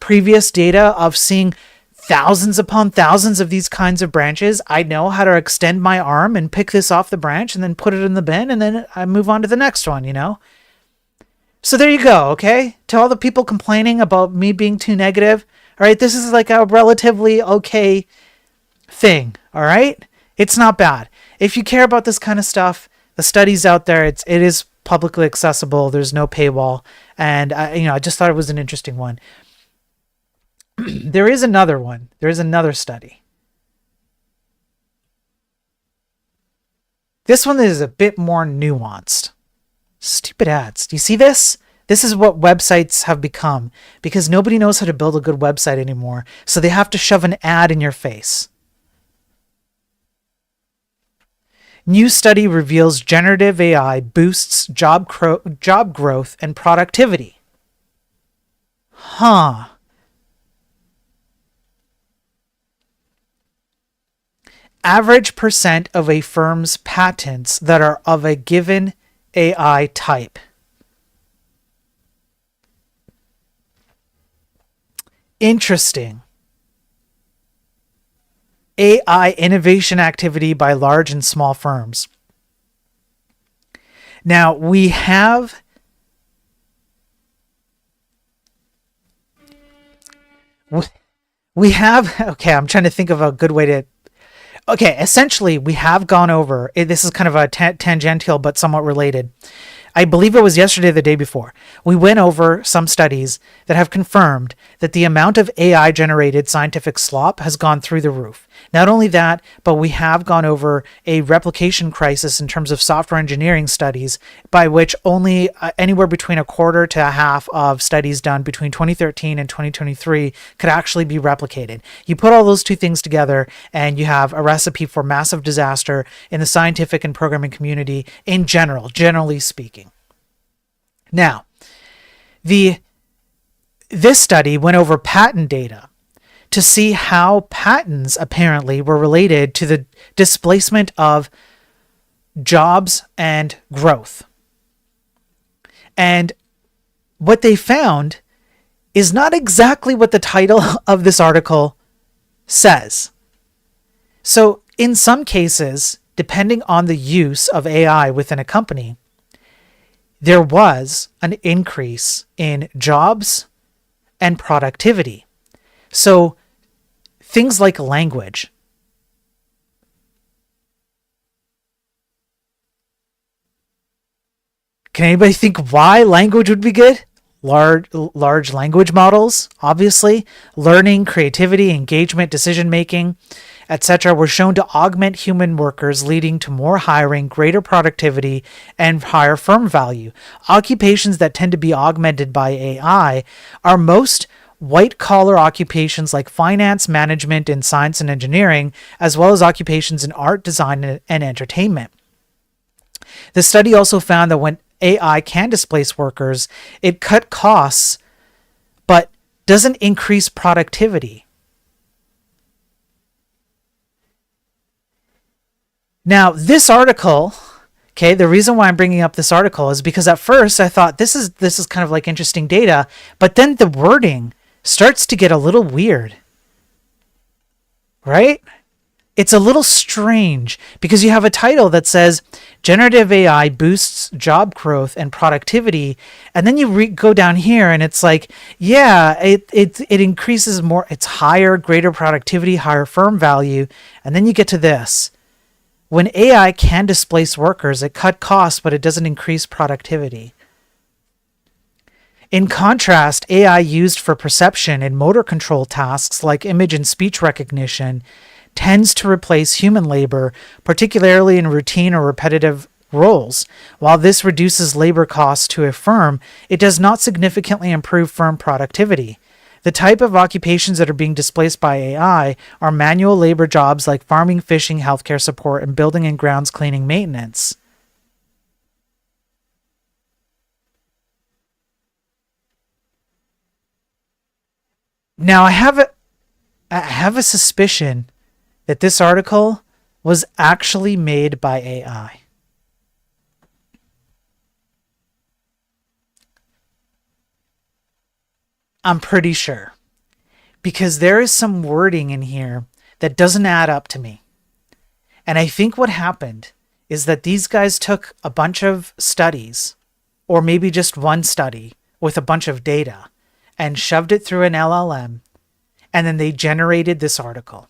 previous data of seeing thousands upon thousands of these kinds of branches, I know how to extend my arm and pick this off the branch and then put it in the bin, and then I move on to the next one, So there you go, okay? To all the people complaining about me being too negative, all right, this is like a relatively okay thing, all right? It's not bad. If you care about this kind of stuff, the study's out there. It is publicly accessible. There's no paywall. And, I just thought it was an interesting one. There is another one. There is another study. This one is a bit more nuanced. Stupid ads. Do you see this? This is what websites have become because nobody knows how to build a good website anymore. So they have to shove an ad in your face. New study reveals generative AI boosts job growth and productivity. Huh. Average percent of a firm's patents that are of a given AI type. Interesting. AI innovation activity by large and small firms. Now, we have okay, I'm trying to think of a good way to, okay, essentially we have gone over, this is kind of a tangential but somewhat related. I believe it was yesterday or the day before. We went over some studies that have confirmed that the amount of AI-generated scientific slop has gone through the roof. Not only that, but we have gone over a replication crisis in terms of software engineering studies, by which only anywhere between a quarter to a half of studies done between 2013 and 2023 could actually be replicated. You put all those two things together, and you have a recipe for massive disaster in the scientific and programming community in general, generally speaking. Now, this study went over patent data to see how patents apparently were related to the displacement of jobs and growth. And what they found is not exactly what the title of this article says. So in some cases, depending on the use of AI within a company, there was an increase in jobs and productivity. So things like language. Can anybody think why language would be good? Large language models, obviously. Learning, creativity, engagement, decision-making, etc. were shown to augment human workers, leading to more hiring, greater productivity, and higher firm value. Occupations that tend to be augmented by AI are most white-collar occupations like finance, management, and science and engineering, as well as occupations in art, design, and entertainment. The study also found that when AI can displace workers, it cut costs, but doesn't increase productivity. Now, this article, okay, the reason why I'm bringing up this article is because at first I thought this is kind of like interesting data, but then the wording starts to get a little weird, right? It's a little strange because you have a title that says generative AI boosts job growth and productivity. And then you go down here and it's like, yeah, it increases more. It's higher, greater productivity, higher firm value. And then you get to this. When AI can displace workers, it cut costs, but it doesn't increase productivity. In contrast, AI used for perception and motor control tasks like image and speech recognition tends to replace human labor, particularly in routine or repetitive roles. While this reduces labor costs to a firm, it does not significantly improve firm productivity. The type of occupations that are being displaced by AI are manual labor jobs like farming, fishing, healthcare support, and building and grounds cleaning maintenance. Now, I have a suspicion that this article was actually made by AI. I'm pretty sure. Because there is some wording in here that doesn't add up to me. And I think what happened is that these guys took a bunch of studies, or maybe just one study with a bunch of data, and shoved it through an LLM, and then they generated this article.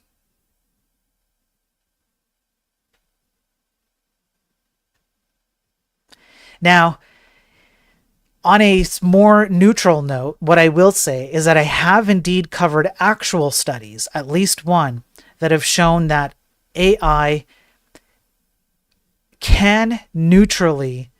Now, on a more neutral note, what I will say is that I have indeed covered actual studies, at least one, that have shown that AI can neutrally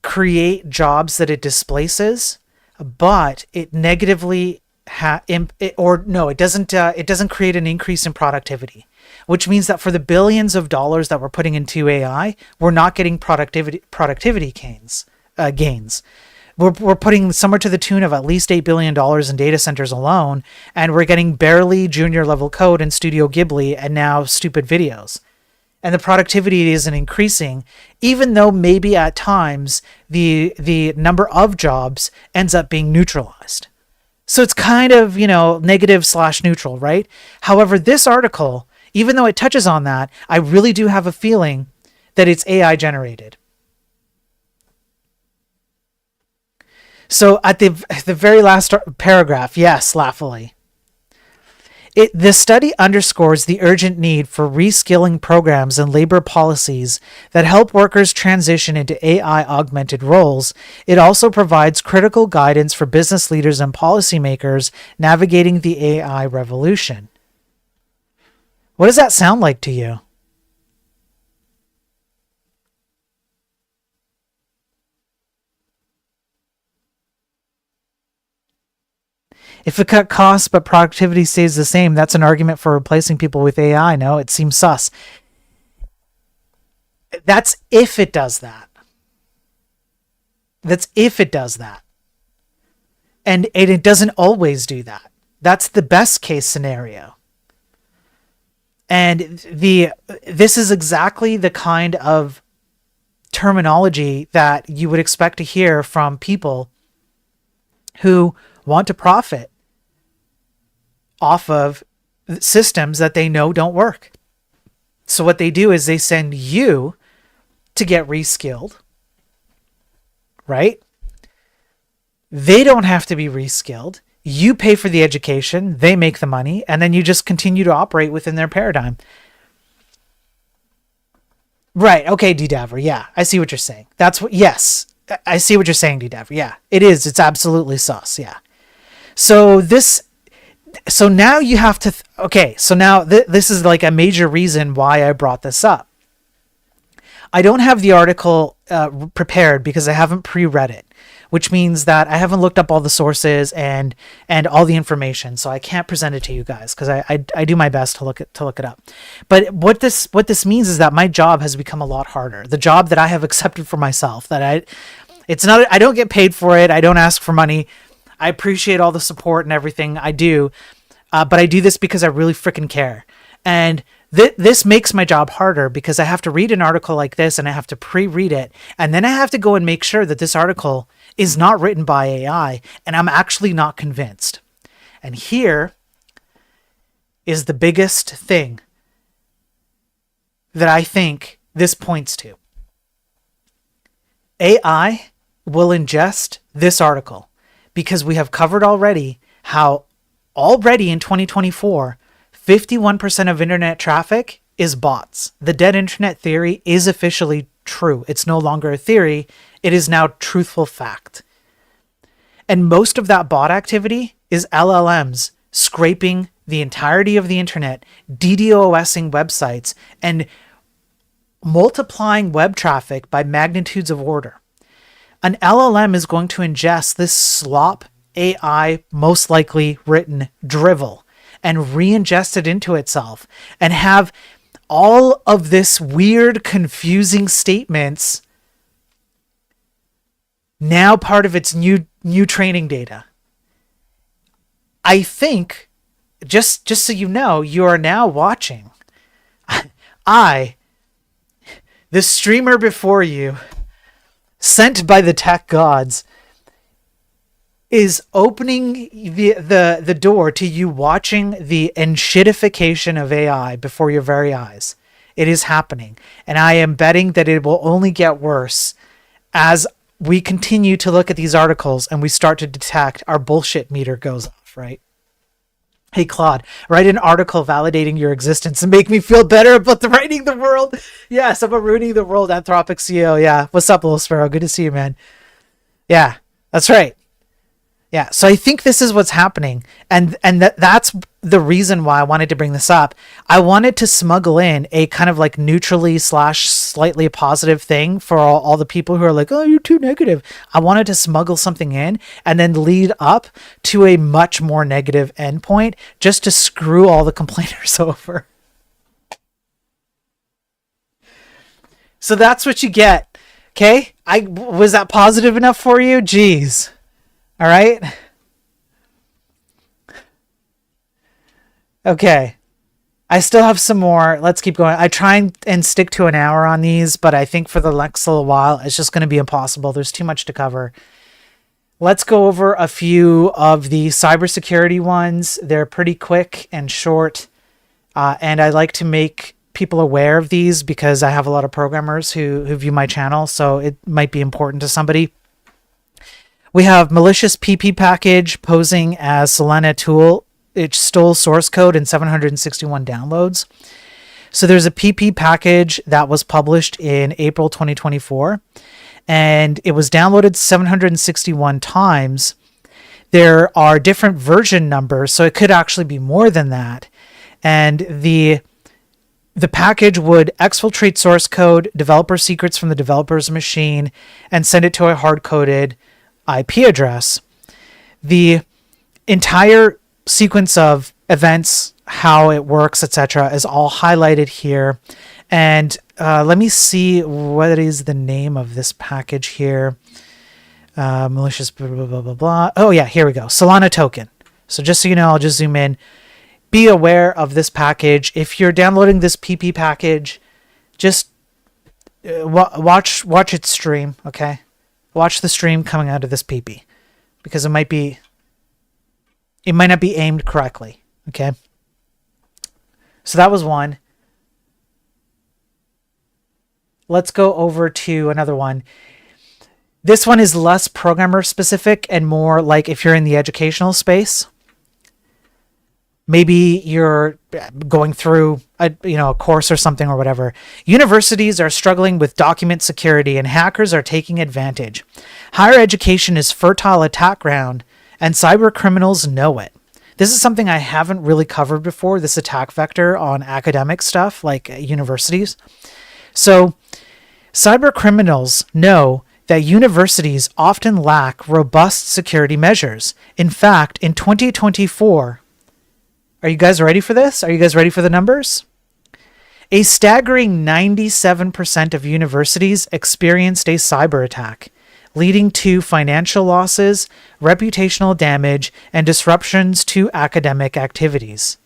create jobs that it displaces, but it negatively it doesn't create an increase in productivity, which means that for the billions of dollars that we're putting into AI, we're not getting productivity gains. We're putting somewhere to the tune of at least $8 billion in data centers alone, and we're getting barely junior level code in Studio Ghibli and now stupid videos. And the productivity isn't increasing, even though maybe at times the number of jobs ends up being neutralized. So it's kind of, negative/neutral, right? However, this article, even though it touches on that, I really do have a feeling that it's AI generated. So at the very last paragraph, yes, laughingly. The study underscores the urgent need for reskilling programs and labor policies that help workers transition into AI-augmented roles. It also provides critical guidance for business leaders and policymakers navigating the AI revolution. What does that sound like to you? If it cut costs but productivity stays the same, that's an argument for replacing people with AI. No, it seems sus. That's if it does that. That's if it does that. And it doesn't always do that. That's the best case scenario. And this is exactly the kind of terminology that you would expect to hear from people who want to profit off of systems that they know don't work. So what they do is they send you to get reskilled, right? They don't have to be reskilled. You pay for the education, they make the money, and then you just continue to operate within their paradigm. Right, okay, DDaver, yeah, I see what you're saying. Yes, I see what you're saying, DDaver, yeah. It's absolutely sus, yeah. So now you have to, so now this is like a major reason why I brought this up. I don't have the article prepared because I haven't pre-read it, which means that I haven't looked up all the sources and all the information, so I can't present it to you guys because I do my best to look it up. But what this means is that my job has become a lot harder. The job that I have accepted for myself, I don't get paid for it. I don't ask for money. I appreciate all the support and everything I do, but I do this because I really freaking care. And this makes my job harder because I have to read an article like this and I have to pre-read it. And then I have to go and make sure that this article is not written by AI and I'm actually not convinced. And here is the biggest thing that I think this points to. AI will ingest this article because we have covered already how already in 2024, 51% of internet traffic is bots. The dead internet theory is officially true. It's no longer a theory. It is now truthful fact. And most of that bot activity is LLMs scraping the entirety of the internet, DDoSing websites, and multiplying web traffic by magnitudes of order. An LLM is going to ingest this slop AI, most likely written drivel, and re-ingest it into itself and have all of this weird, confusing statements now part of its new training data. I think, just so you know, you are now watching. The streamer before you, sent by the tech gods, is opening the door to you watching the enshittification of AI before your very eyes. It is happening. And I am betting that it will only get worse as we continue to look at these articles and we start to detect our bullshit meter goes off, right? Hey, Claude, write an article validating your existence and make me feel better about writing the world. Yes, about ruining the world, Anthropic CEO. Yeah. What's up, Little Sparrow? Good to see you, man. Yeah, that's right. Yeah, so I think this is what's happening, and that's the reason why I wanted to bring this up. I wanted to smuggle in a kind of like neutrally slash slightly positive thing for all the people who are like, oh, you're too negative. I wanted to smuggle something in and then lead up to a much more negative endpoint just to screw all the complainers over. So that's what you get. Okay, I was that positive enough for you? Jeez. All right. Okay. I still have some more. Let's keep going. I try and stick to an hour on these, but I think for the next little while, it's just going to be impossible. There's too much to cover. Let's go over a few of the cybersecurity ones. They're pretty quick and short. And I like to make people aware of these because I have a lot of programmers who view my channel, so it might be important to somebody. We have malicious PP package posing as Solana tool. It stole source code and 761 downloads. So there's a PP package that was published in April 2024, and it was downloaded 761 times. There are different version numbers, so it could actually be more than that. And the package would exfiltrate source code, developer secrets from the developer's machine, and send it to a hard-coded IP address. The entire sequence of events, how it works, etc., is all highlighted here. And let me see what is the name of this package here. Malicious blah, blah, blah, blah, blah. Oh, yeah, here we go. Solana token. So just so you know, I'll just zoom in. Be aware of this package. If you're downloading this PP package, just watch its stream, okay? Watch the stream coming out of this PP, because it might not be aimed correctly, okay? So that was one. Let's go over to another one. This one is less programmer specific and more like if you're in the educational space. Maybe you're going through a course or something or whatever. Universities are struggling with document security and hackers are taking advantage. Higher education is fertile attack ground and cyber criminals know it. This is something I haven't really covered before, this attack vector on academic stuff like universities. So cyber criminals know that universities often lack robust security measures. In fact, in 2024, are you guys ready for this? Are you guys ready for the numbers? A staggering 97% of universities experienced a cyber attack, leading to financial losses, reputational damage, and disruptions to academic activities.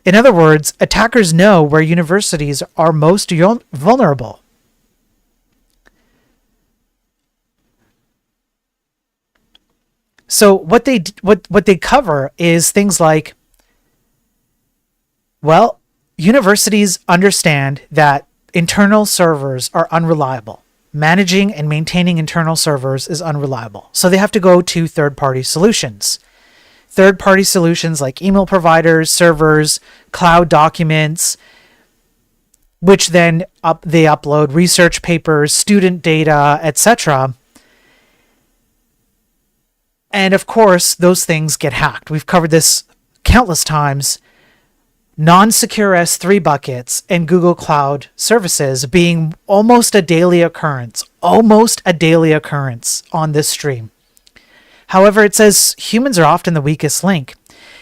In other words, attackers know where universities are most vulnerable. So what they cover is things like, well, universities understand that internal servers are unreliable. Managing and maintaining internal servers is unreliable. So they have to go to third-party solutions. Third-party solutions like email providers, servers, cloud documents, which then they upload research papers, student data, etc. And of course, those things get hacked. We've covered this countless times. Non-secure S3 buckets and Google Cloud services being almost a daily occurrence on this stream. However, it says humans are often the weakest link.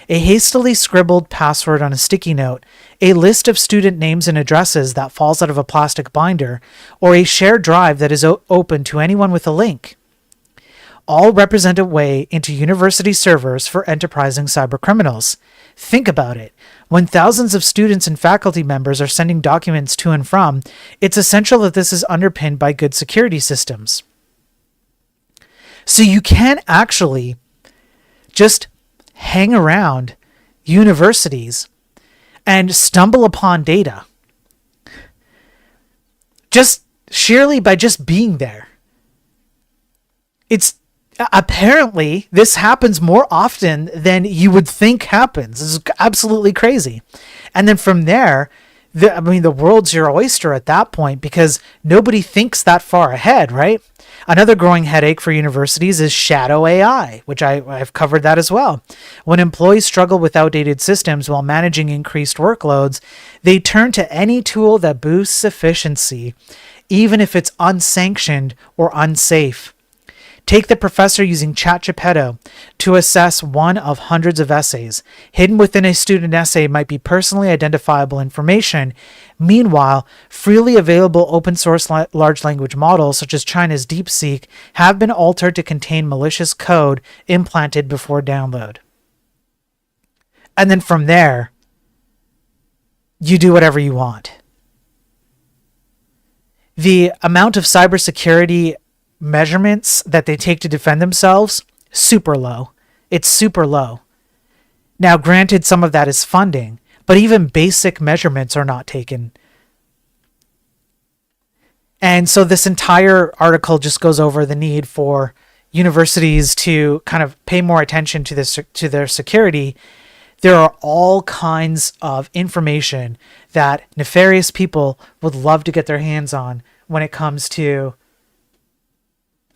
A hastily scribbled password on a sticky note, a list of student names and addresses that falls out of a plastic binder, or a shared drive that is open to anyone with a link, all represent a way into university servers for enterprising cybercriminals. Think about it. When thousands of students and faculty members are sending documents to and from, it's essential that this is underpinned by good security systems. So you can actually just hang around universities and stumble upon data just sheerly by just being there. It's apparently this happens more often than you would think happens. This is absolutely crazy. And then from there, the world's your oyster at that point because nobody thinks that far ahead, right? Another growing headache for universities is shadow AI, which I've covered that as well. When employees struggle with outdated systems while managing increased workloads, they turn to any tool that boosts efficiency, even if it's unsanctioned or unsafe. Take the professor using ChatGPT to assess one of hundreds of essays. Hidden within a student essay might be personally identifiable information. Meanwhile, freely available open source large language models, such as China's DeepSeek, have been altered to contain malicious code implanted before download. And then from there, you do whatever you want. The amount of cybersecurity measurements that they take to defend themselves, super low. It's super low. Now, granted, some of that is funding, but even basic measurements are not taken. And so this entire article just goes over the need for universities to kind of pay more attention to this, to their security. There are all kinds of information that nefarious people would love to get their hands on when it comes to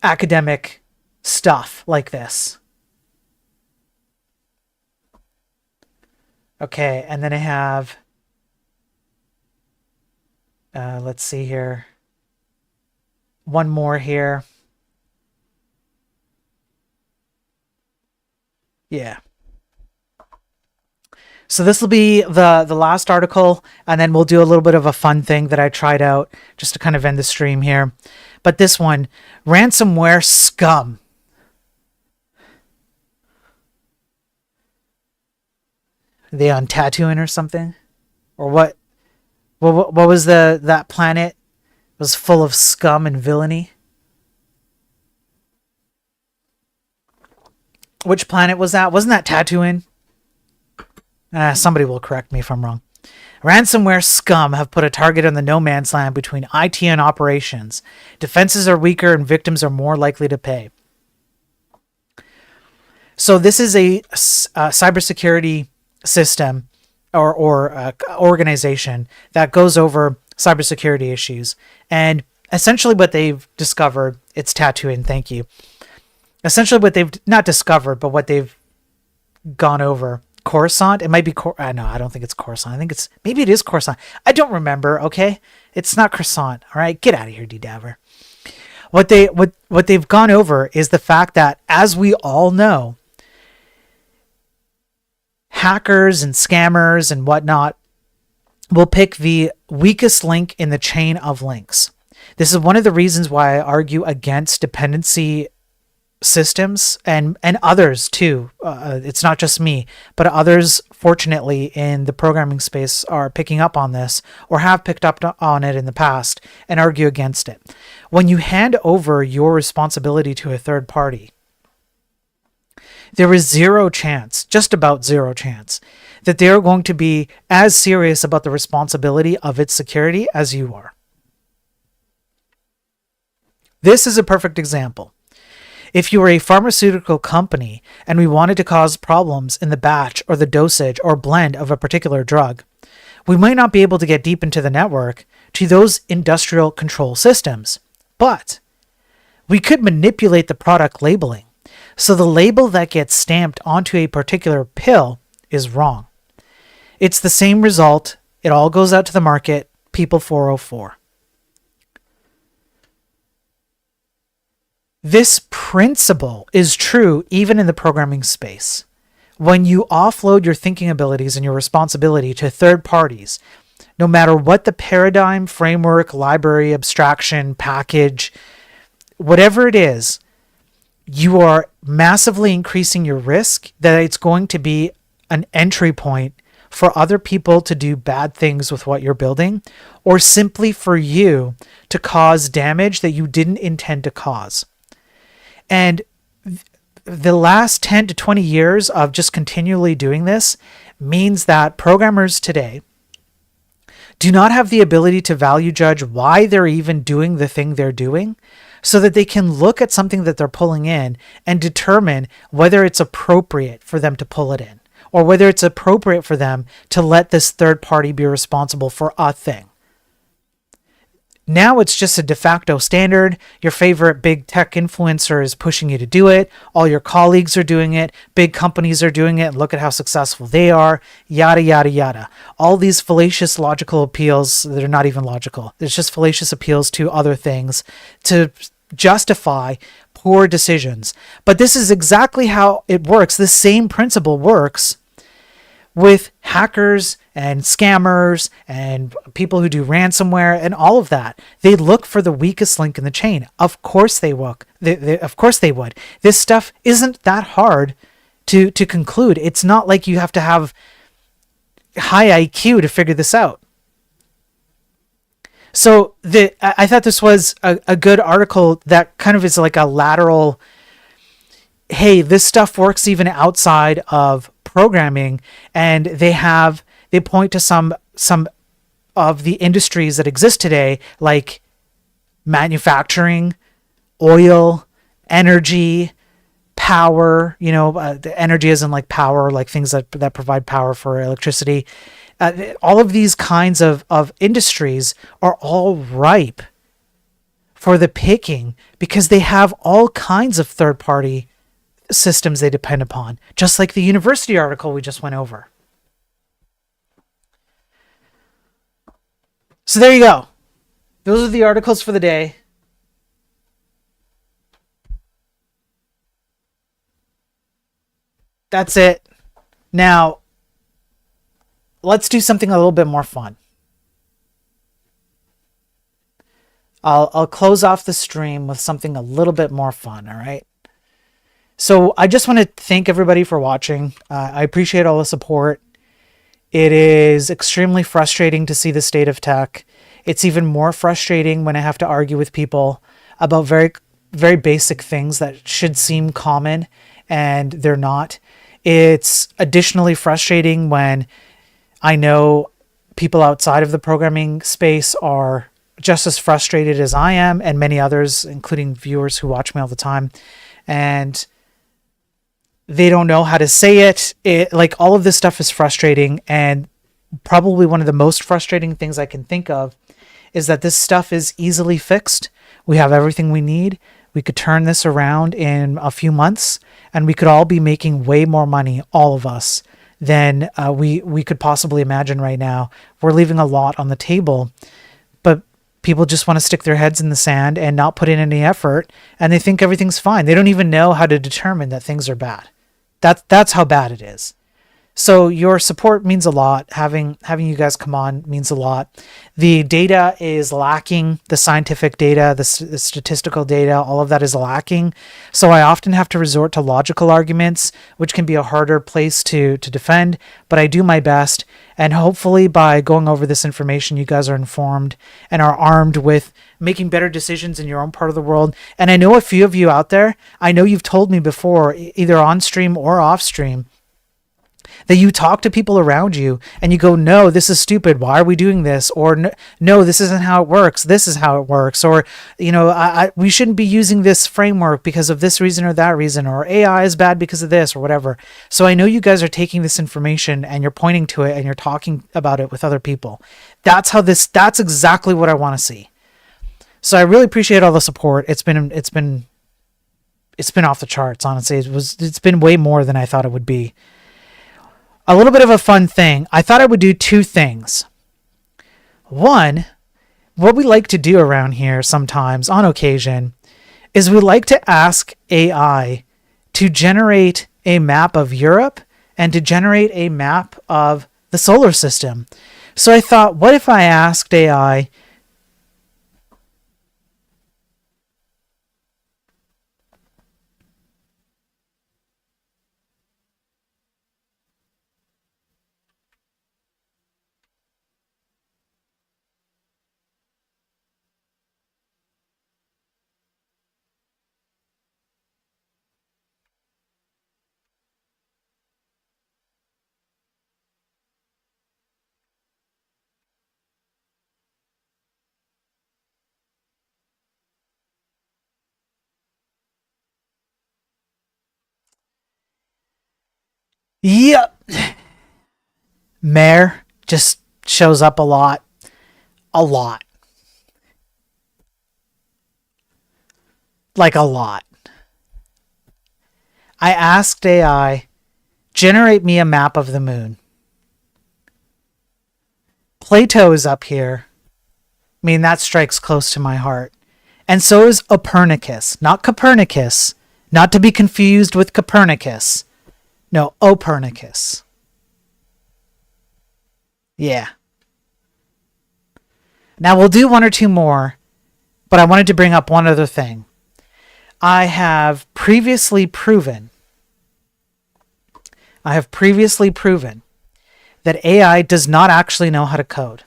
academic stuff like this. Okay, and then I have, let's see here, one more here. Yeah. So this will be the last article, and then we'll do a little bit of a fun thing that I tried out just to kind of end the stream here. But this one, ransomware scum. Are they on Tatooine or something? Or what? What was that planet? It was full of scum and villainy. Which planet was that? Wasn't that Tatooine? Somebody will correct me if I'm wrong. Ransomware scum have put a target on the no man's land between IT and operations. Defenses are weaker and victims are more likely to pay. So this is a cybersecurity system or organization that goes over cybersecurity issues. And essentially what they've discovered, it's Tatooine, thank you. Essentially what they've not discovered, but what they've gone over. Coruscant? It might be no, I don't think it's Coruscant. I think maybe it is Coruscant. I don't remember, okay? It's not croissant, all right? Get out of here, D-Dabber. What they've gone over is the fact that, as we all know, hackers and scammers and whatnot will pick the weakest link in the chain of links. This is one of the reasons why I argue against dependency systems and others too. It's not just me, but others, fortunately, in the programming space are picking up on this or have picked up on it in the past and argue against it. When you hand over your responsibility to a third party, there is zero chance, just about zero chance, that they're going to be as serious about the responsibility of its security as you are. This is a perfect example. If you were a pharmaceutical company and we wanted to cause problems in the batch or the dosage or blend of a particular drug, we might not be able to get deep into the network to those industrial control systems, but we could manipulate the product labeling so the label that gets stamped onto a particular pill is wrong. It's the same result. It all goes out to the market. People 404. This principle is true even in the programming space. When you offload your thinking abilities and your responsibility to third parties, no matter what the paradigm, framework, library, abstraction, package, whatever it is, you are massively increasing your risk that it's going to be an entry point for other people to do bad things with what you're building, or simply for you to cause damage that you didn't intend to cause. And the last 10 to 20 years of just continually doing this means that programmers today do not have the ability to value judge why they're even doing the thing they're doing, so that they can look at something that they're pulling in and determine whether it's appropriate for them to pull it in, or whether it's appropriate for them to let this third party be responsible for a thing. Now it's just a de facto standard. Your favorite big tech influencer is pushing you to do it. All your colleagues are doing it. Big companies are doing it. Look at how successful they are. Yada, yada, yada. All these fallacious logical appeals that are not even logical. It's just fallacious appeals to other things to justify poor decisions. But this is exactly how it works. This same principle works with hackers and scammers and people who do ransomware and all of that. They look for the weakest link in the chain. Of course they look. Of course they would. This stuff isn't that hard to conclude. It's not like you have to have high IQ to figure this out. So I thought this was a good article that kind of is like a lateral, hey, this stuff works even outside of programming, and they point to some of the industries that exist today, like manufacturing, oil, energy, power. The energy isn't like power, like things that provide power for electricity. All of these kinds of industries are all ripe for the picking because they have all kinds of third party systems they depend upon, just like the university article we just went over. So there you go. Those are the articles for the day. That's it. Now, let's do something a little bit more fun. I'll close off the stream with something a little bit more fun, all right? So I just want to thank everybody for watching. I appreciate all the support. It is extremely frustrating to see the state of tech. It's even more frustrating when I have to argue with people about very, very basic things that should seem common and they're not. It's additionally frustrating when I know people outside of the programming space are just as frustrated as I am, and many others, including viewers who watch me all the time. And they don't know how to say it. Like, all of this stuff is frustrating, and probably one of the most frustrating things I can think of is that this stuff is easily fixed. We have everything we need. We could turn this around in a few months, and we could all be making way more money, all of us, than we could possibly imagine right now. We're leaving a lot on the table, but people just want to stick their heads in the sand and not put in any effort, and they think everything's fine. They don't even know how to determine that things are bad. That's how bad it is. So your support means a lot. Having you guys come on means a lot. The data is lacking. The scientific data, the statistical data, all of that is lacking. So I often have to resort to logical arguments, which can be a harder place to defend, but I do my best. And hopefully by going over this information, you guys are informed and are armed with making better decisions in your own part of the world. And I know a few of you out there, I know you've told me before, either on stream or off stream, that you talk to people around you and you go, no, this is stupid. Why are we doing this? Or no, this isn't how it works. This is how it works. Or, we shouldn't be using this framework because of this reason or that reason, or AI is bad because of this or whatever. So I know you guys are taking this information and you're pointing to it and you're talking about it with other people. That's exactly what I want to see. So I really appreciate all the support. It's been off the charts, honestly. It's been way more than I thought it would be. A little bit of a fun thing. I thought I would do two things. One, what we like to do around here sometimes, on occasion, is we like to ask AI to generate a map of Europe and to generate a map of the solar system. So I thought, what if I asked AI yeah, Mayor just shows up a lot. like a lot. I asked AI, generate me a map of the moon. Plato is up here. I mean, that strikes close to my heart. And so is Copernicus, not Copernicus, not to be confused with Copernicus. No, Copernicus. Yeah. Now we'll do one or two more, but I wanted to bring up one other thing. I have previously proven that AI does not actually know how to code,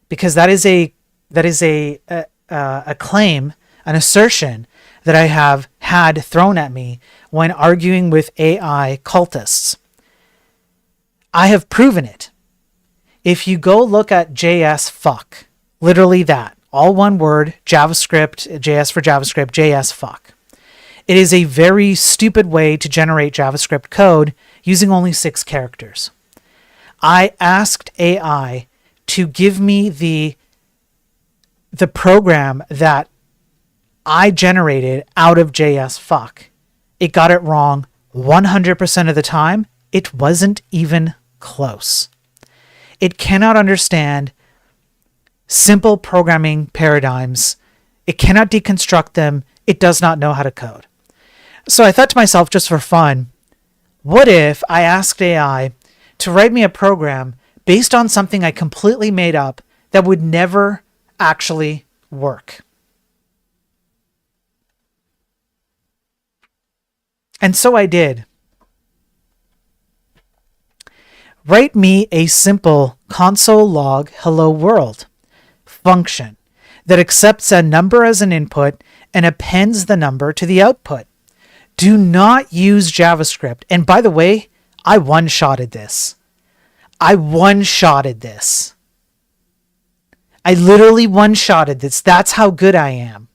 because that is a claim, an assertion that I have had thrown at me when arguing with AI cultists. I have proven it. If you go look at JS fuck, literally that, all one word, JavaScript, JS for JavaScript, JS fuck. It is a very stupid way to generate JavaScript code using only 6 characters. I asked AI to give me the program that I generated out of JS fuck. It got it wrong 100% of the time. It wasn't even close. It cannot understand simple programming paradigms. It cannot deconstruct them. It does not know how to code. So I thought to myself, just for fun, what if I asked AI to write me a program based on something I completely made up that would never actually work? And so I did. Write me a simple console log hello world function that accepts a number as an input and appends the number to the output. Do not use JavaScript. And by the way, I one-shotted this. I literally one-shotted this. That's how good I am.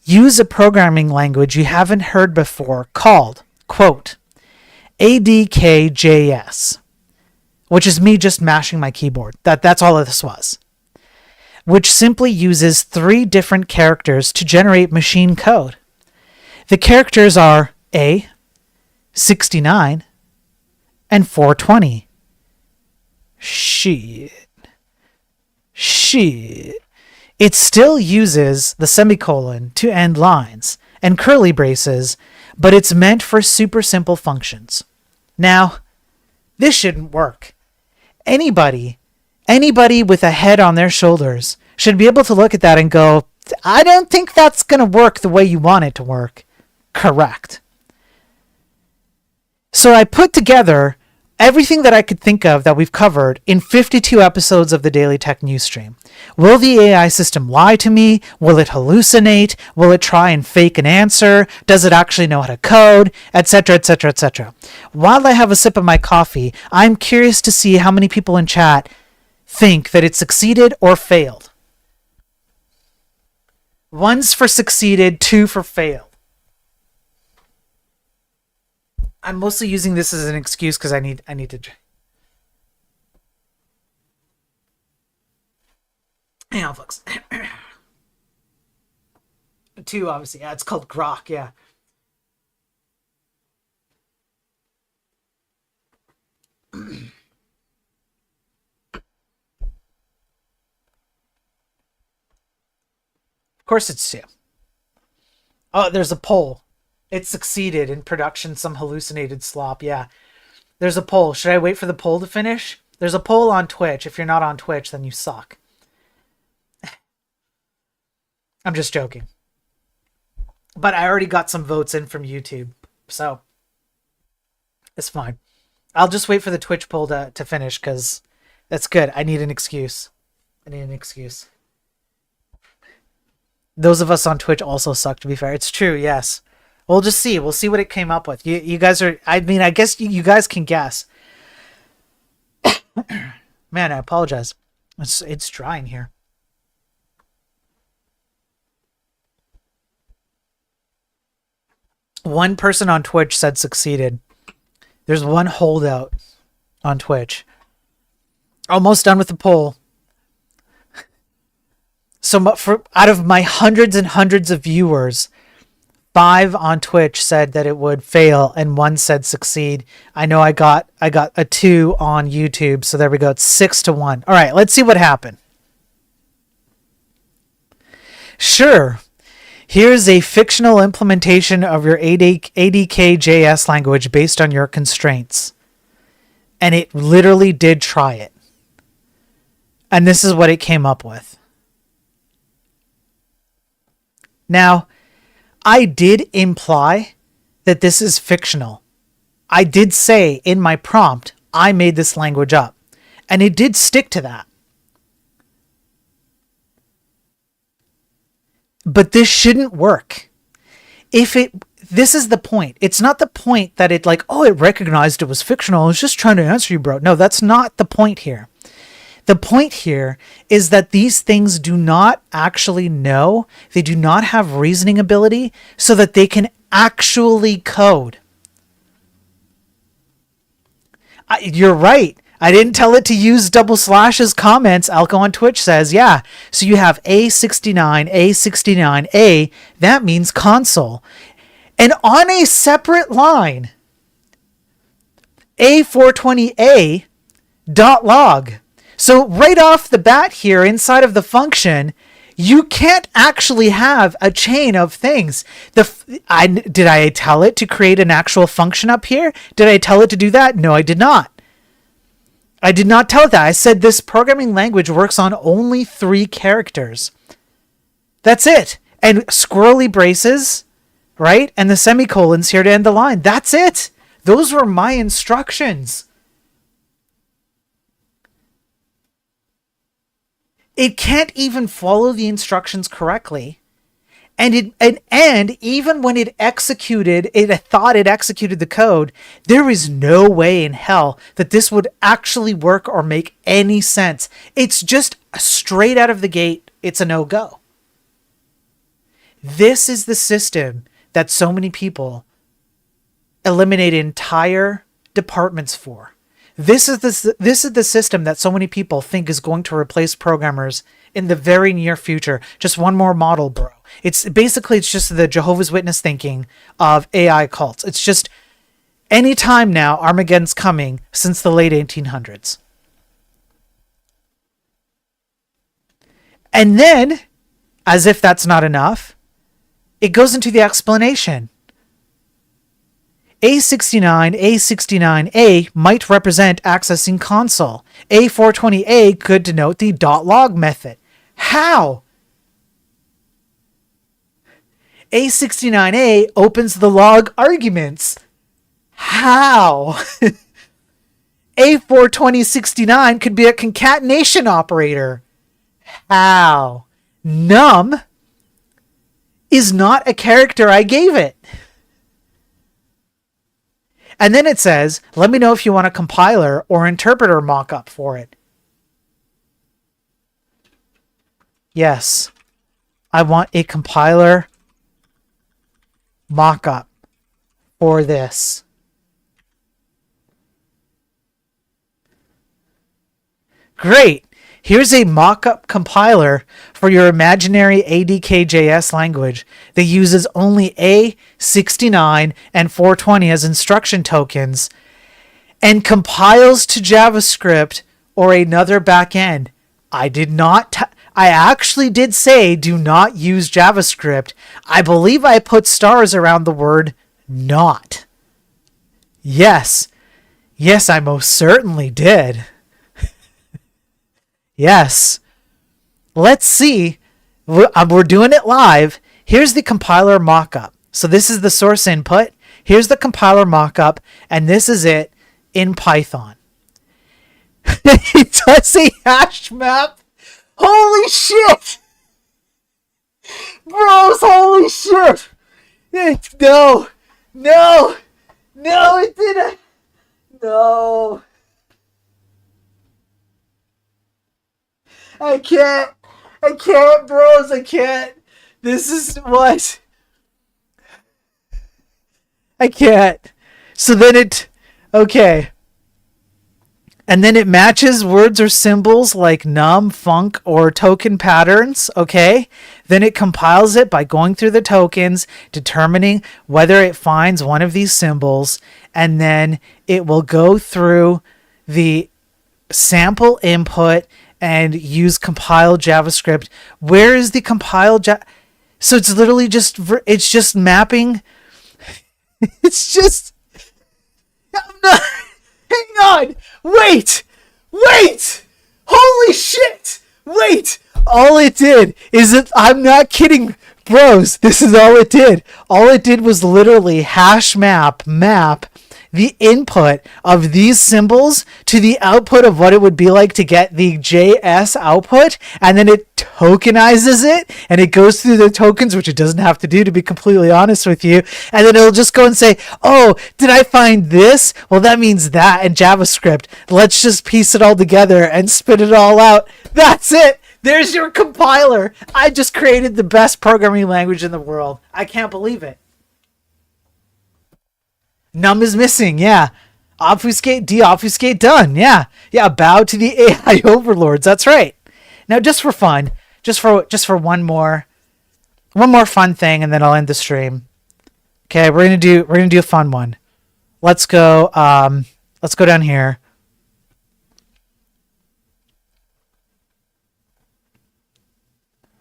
Use a programming language you haven't heard before called, quote, ADKJS, which is me just mashing my keyboard. That's all of this was. Which simply uses 3 different characters to generate machine code. The characters are A, 69, and 420. Shit. It still uses the semicolon to end lines and curly braces, but it's meant for super simple functions. Now, this shouldn't work. Anybody with a head on their shoulders should be able to look at that and go, I don't think that's going to work the way you want it to work. Correct. So I put together everything that I could think of that we've covered in 52 episodes of the Daily Tech News Stream. Will the AI system lie to me? Will it hallucinate? Will it try and fake an answer? Does it actually know how to code? Etc., etc., etc. While I have a sip of my coffee, I'm curious to see how many people in chat think that it succeeded or failed. 1's for succeeded, 2 for failed. I'm mostly using this as an excuse because I need to. Hang on, folks. 2, obviously. Yeah, it's called Grok. Yeah. Of course, it's 2. Oh, there's a poll. It succeeded in production, some hallucinated slop. Yeah. There's a poll. Should I wait for the poll to finish? There's a poll on Twitch. If you're not on Twitch, then you suck. I'm just joking. But I already got some votes in from YouTube. So it's fine. I'll just wait for the Twitch poll to finish because that's good. I need an excuse. Those of us on Twitch also suck, to be fair. It's true, yes. We'll just see. We'll see what it came up with. You guys are... I mean, I guess you guys can guess. Man, I apologize. It's dry in here. One person on Twitch said succeeded. There's one holdout on Twitch. Almost done with the poll. So for out of my hundreds and hundreds of viewers, 5 on Twitch said that it would fail and 1 said succeed. I know I got a 2 on YouTube, so there we go. It's 6-1. All right, let's see what happened. Sure. Here's a fictional implementation of your ADK.js language based on your constraints. And it literally did try it. And this is what it came up with. Now, I did imply that this is fictional. I did say in my prompt, I made this language up. And it did stick to that. But this shouldn't work. This is the point. It's not the point that it it recognized it was fictional. It was just trying to answer you, bro. No, that's not the point here. The point here is that these things do not actually know. They do not have reasoning ability so that they can actually code. You're right. I didn't tell it to use double slashes comments. Alco on Twitch says, yeah. So you have A69, A69A. That means console. And on a separate line, A420A dot log. So right off the bat here inside of the function, you can't actually have a chain of things. Did I tell it to create an actual function up here? Did I tell it to do that? No, I did not. I did not tell it that. I said this programming language works on only 3 characters. That's it. And squirrely braces, right? And the semicolons here to end the line. That's it. Those were my instructions. It can't even follow the instructions correctly. And even when it thought it executed the code, there is no way in hell that this would actually work or make any sense. It's just straight out of the gate, it's a no-go. This is the system that so many people eliminate entire departments for. This is the system that so many people think is going to replace programmers in the very near future. Just one more model, bro. It's just the Jehovah's Witness thinking of AI cults. It's just any time now, Armageddon's coming since the late 1800s. And then, as if that's not enough, it goes into the explanation. A69, A69A might represent accessing console. A420A could denote the .log method. How? A69A opens the log arguments. How? A42069 could be a concatenation operator. How? Num is not a character I gave it. And then it says, let me know if you want a compiler or interpreter mockup for it. Yes, I want a compiler mockup for this. Great. Here's a mock-up compiler for your imaginary ADK.js language that uses only A69 and 420 as instruction tokens and compiles to JavaScript or another backend. I actually did say do not use JavaScript. I believe I put stars around the word not. Yes. Yes, I most certainly did. Yes. Let's see. We're doing it live. Here's the compiler mockup. So this is the source input. Here's the compiler mockup, and this is it in Python. It does a hash map. Holy shit! Bros, holy shit! No! No! No, it didn't! No! I can't, bros, I can't. This is what? I can't. So then okay. and then it matches words or symbols like num, func, or token patterns. Okay. Then it compiles it by going through the tokens, determining whether it finds one of these symbols, and then it will go through the sample input and use compiled JavaScript. Where is the compiled so it's literally just it's just mapping. It's just I'm not hang on. Wait. Holy shit. Wait. All it did is it I'm not kidding, bros. This is all it did. All it did was literally hash map the input of these symbols to the output of what it would be like to get the JS output, and then it tokenizes it, and it goes through the tokens, which it doesn't have to do, to be completely honest with you, and then it'll just go and say, oh, did I find this? Well, that means that in JavaScript. Let's just piece it all together and spit it all out. That's it. There's your compiler. I just created the best programming language in the world. I can't believe it. Num is missing, yeah. Obfuscate, deobfuscate, done, yeah. Yeah, bow to the AI overlords, that's right. Now, just for fun, just for one more fun thing, and then I'll end the stream. Okay, we're gonna do a fun one. Let's go down here.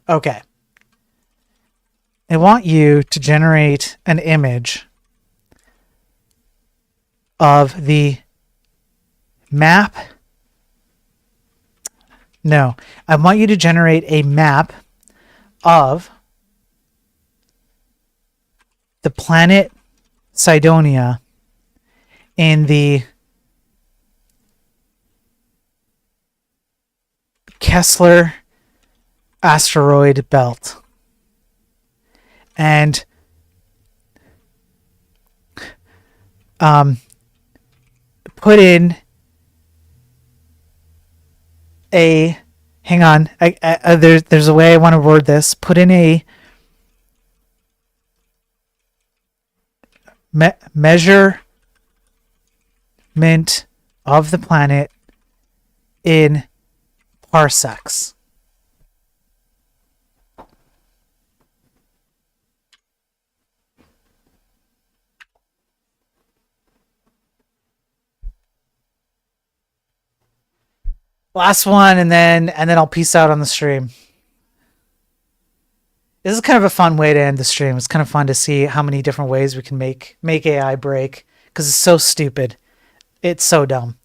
Okay. I want you to generate an image of the map. No, I want you to generate a map of the planet Cydonia in the Kessler asteroid belt. And put in a hang on there's a way I want to word this. Put in a measurement of the planet in parsecs. Last one, and then I'll peace out on the stream. This is kind of a fun way to end the stream. It's kind of fun to see how many different ways we can make AI break, because it's so stupid. It's so dumb.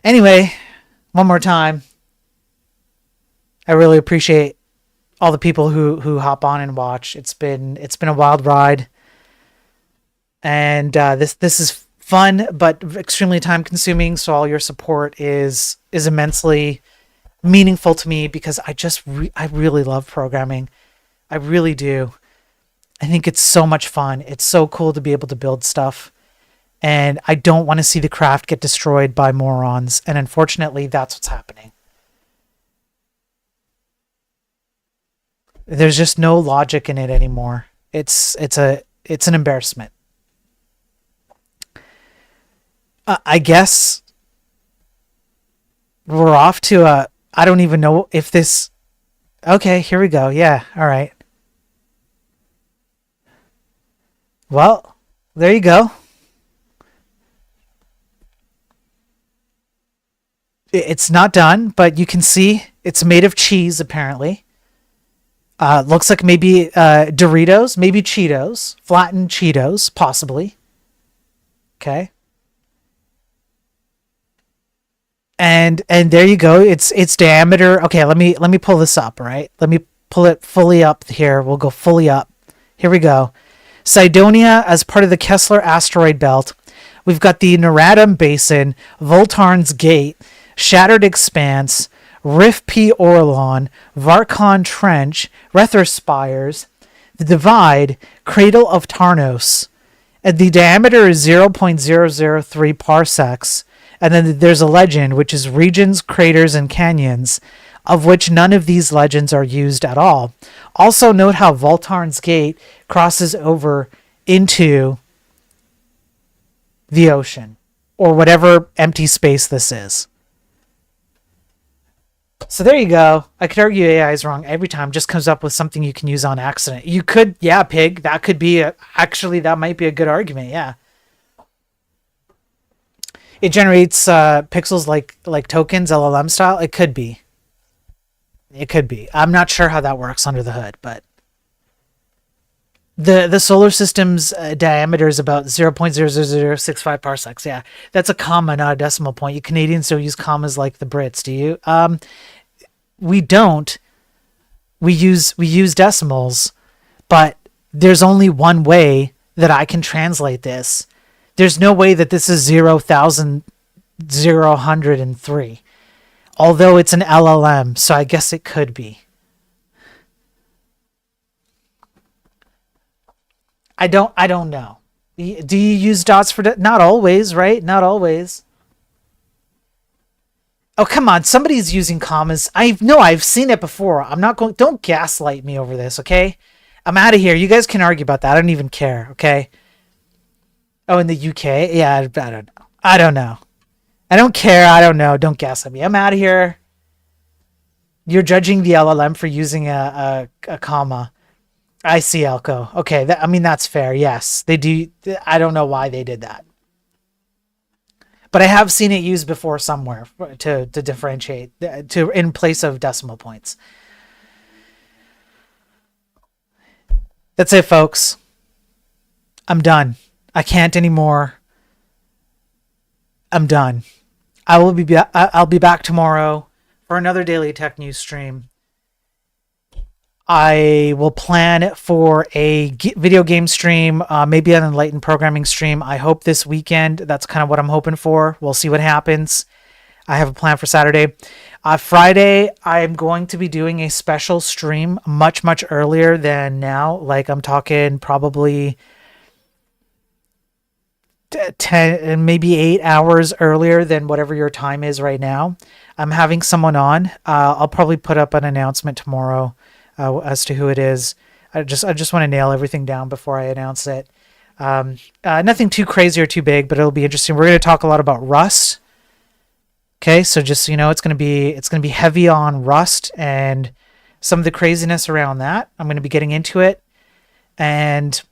Anyway, one more time, I really appreciate all the people who hop on and watch. It's been a wild ride, and this is fun but extremely time consuming, so all your support is immensely meaningful to me, because I really love programming. I really do. I think it's so much fun. It's so cool to be able to build stuff, and I don't want to see the craft get destroyed by morons, and unfortunately that's what's happening. There's just no logic in it anymore. It's an embarrassment. I guess we're off to I don't even know if this. Okay, here we go. Yeah, all right. Well, there you go. It's not done, but you can see it's made of cheese, apparently. Looks like maybe Doritos, maybe Cheetos, flattened Cheetos, possibly. Okay. And there you go. It's diameter. Okay, let me pull this up, right? Let me pull it fully up here. We'll go fully up. Here we go. Cydonia as part of the Kessler asteroid belt. We've got the Naratum Basin, Voltarn's Gate, Shattered Expanse, Rift P. Orlon, Varkon Trench, Rether Spires, the Divide, Cradle of Tarnos. And the diameter is 0.003 parsecs. And then there's a legend, which is regions, craters, and canyons, of which none of these legends are used at all. Also note how Voltarn's Gate crosses over into the ocean. or whatever empty space this is. So there you go. I could argue AI is wrong every time. Just comes up with something you can use on accident. You could, yeah, Pig. That could be actually, that might be a good argument. Yeah. It generates pixels like tokens, LLM style. It could be. It could be. I'm not sure how that works under the hood, but the solar system's diameter is about 0.00065 parsecs. Yeah, that's a comma, not a decimal point. You Canadians don't use commas like the Brits, do you? We don't. We use decimals, but there's only one way that I can translate this. There's no way that this is 0,003. Although it's an LLM, so I guess it could be. I don't know. Do you use dots for not always, right? Not always. Oh, come on. Somebody's using commas. I've seen it before. I'm not going, don't gaslight me over this, okay? I'm out of here. You guys can argue about that. I don't even care, okay? Oh, in the UK? Yeah, I don't know. I don't know. I don't care. I don't know. Don't gaslight me. I'm out of here. You're judging the LLM for using a comma. I see, Elko. Okay, that's fair. Yes, they do. I don't know why they did that. But I have seen it used before somewhere to differentiate, in place of decimal points. That's it, folks. I'm done. I can't anymore. I'm done. I'll be back tomorrow for another Daily Tech News stream. I will plan for a video game stream, maybe an enlightened programming stream. I hope this weekend. That's kind of what I'm hoping for. We'll see what happens. I have a plan for Saturday. Friday, I'm going to be doing a special stream much, much earlier than now. Like, I'm talking probably 10, maybe 8 hours earlier than whatever your time is right now. I'm having someone on. I'll probably put up an announcement tomorrow as to who it is. I just want to nail everything down before I announce it. Nothing too crazy or too big, but it'll be interesting. We're going to talk a lot about Rust. Okay, so just so you know, it's going to be heavy on Rust and some of the craziness around that. I'm going to be getting into it, and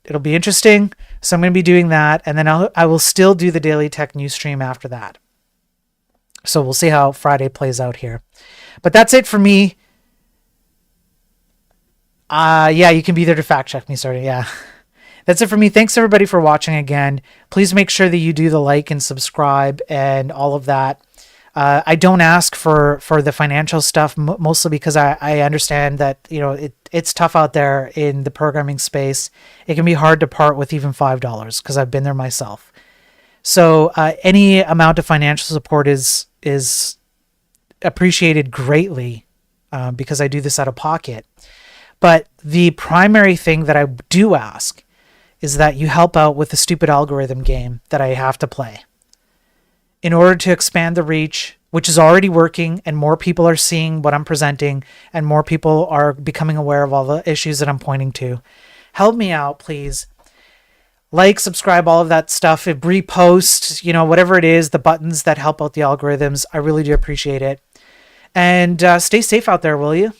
it'll be interesting. So I'm going to be doing that, and then I will still do the Daily Tech News stream after that. So we'll see how Friday plays out here. But that's it for me. Yeah, you can be there to fact check me, sorry. Yeah. That's it for me. Thanks everybody for watching again. Please make sure that you do the like and subscribe and all of that. I don't ask for the financial stuff, mostly because I understand that, it's tough out there in the programming space. It can be hard to part with even $5 because I've been there myself. So any amount of financial support is appreciated greatly because I do this out of pocket. But the primary thing that I do ask is that you help out with the stupid algorithm game that I have to play in order to expand the reach, which is already working, and more people are seeing what I'm presenting, and more people are becoming aware of all the issues that I'm pointing to. Help me out, please. Like, subscribe, all of that stuff. Repost, whatever it is, the buttons that help out the algorithms. I really do appreciate it. And stay safe out there, will you?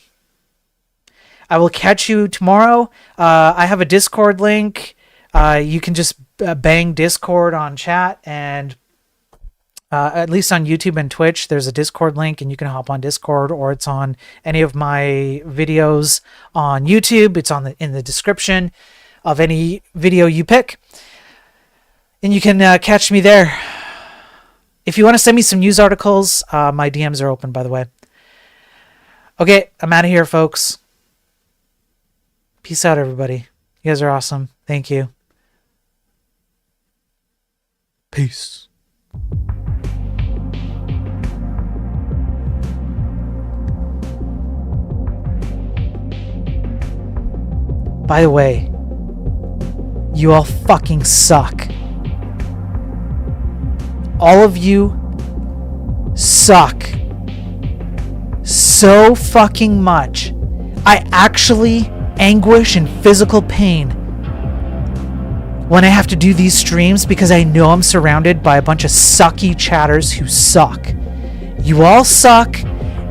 I will catch you tomorrow. I have a Discord link. You can just bang Discord on chat, and at least on YouTube and Twitch, there's a Discord link, and you can hop on Discord, or it's on any of my videos on YouTube. It's in the description of any video you pick, and you can catch me there. If you want to send me some news articles, my DMs are open, by the way. Okay, I'm out of here, folks. Peace out, everybody. You guys are awesome. Thank you. Peace. By the way, you all fucking suck. All of you suck so fucking much. I actually anguish and physical pain when I have to do these streams because I know I'm surrounded by a bunch of sucky chatters who suck. You all suck.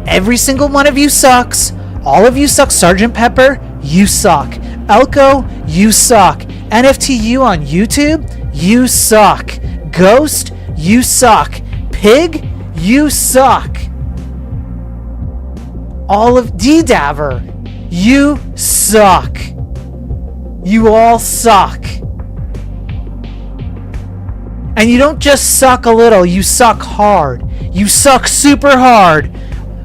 Every single one of you sucks. All of you suck. Sergeant Pepper, you suck. Elko, you suck. NFTU on YouTube, you suck. Ghost, you suck. Pig, you suck. All of D-Daver, you suck. You all suck. And you don't just suck a little, you suck hard. You suck super hard.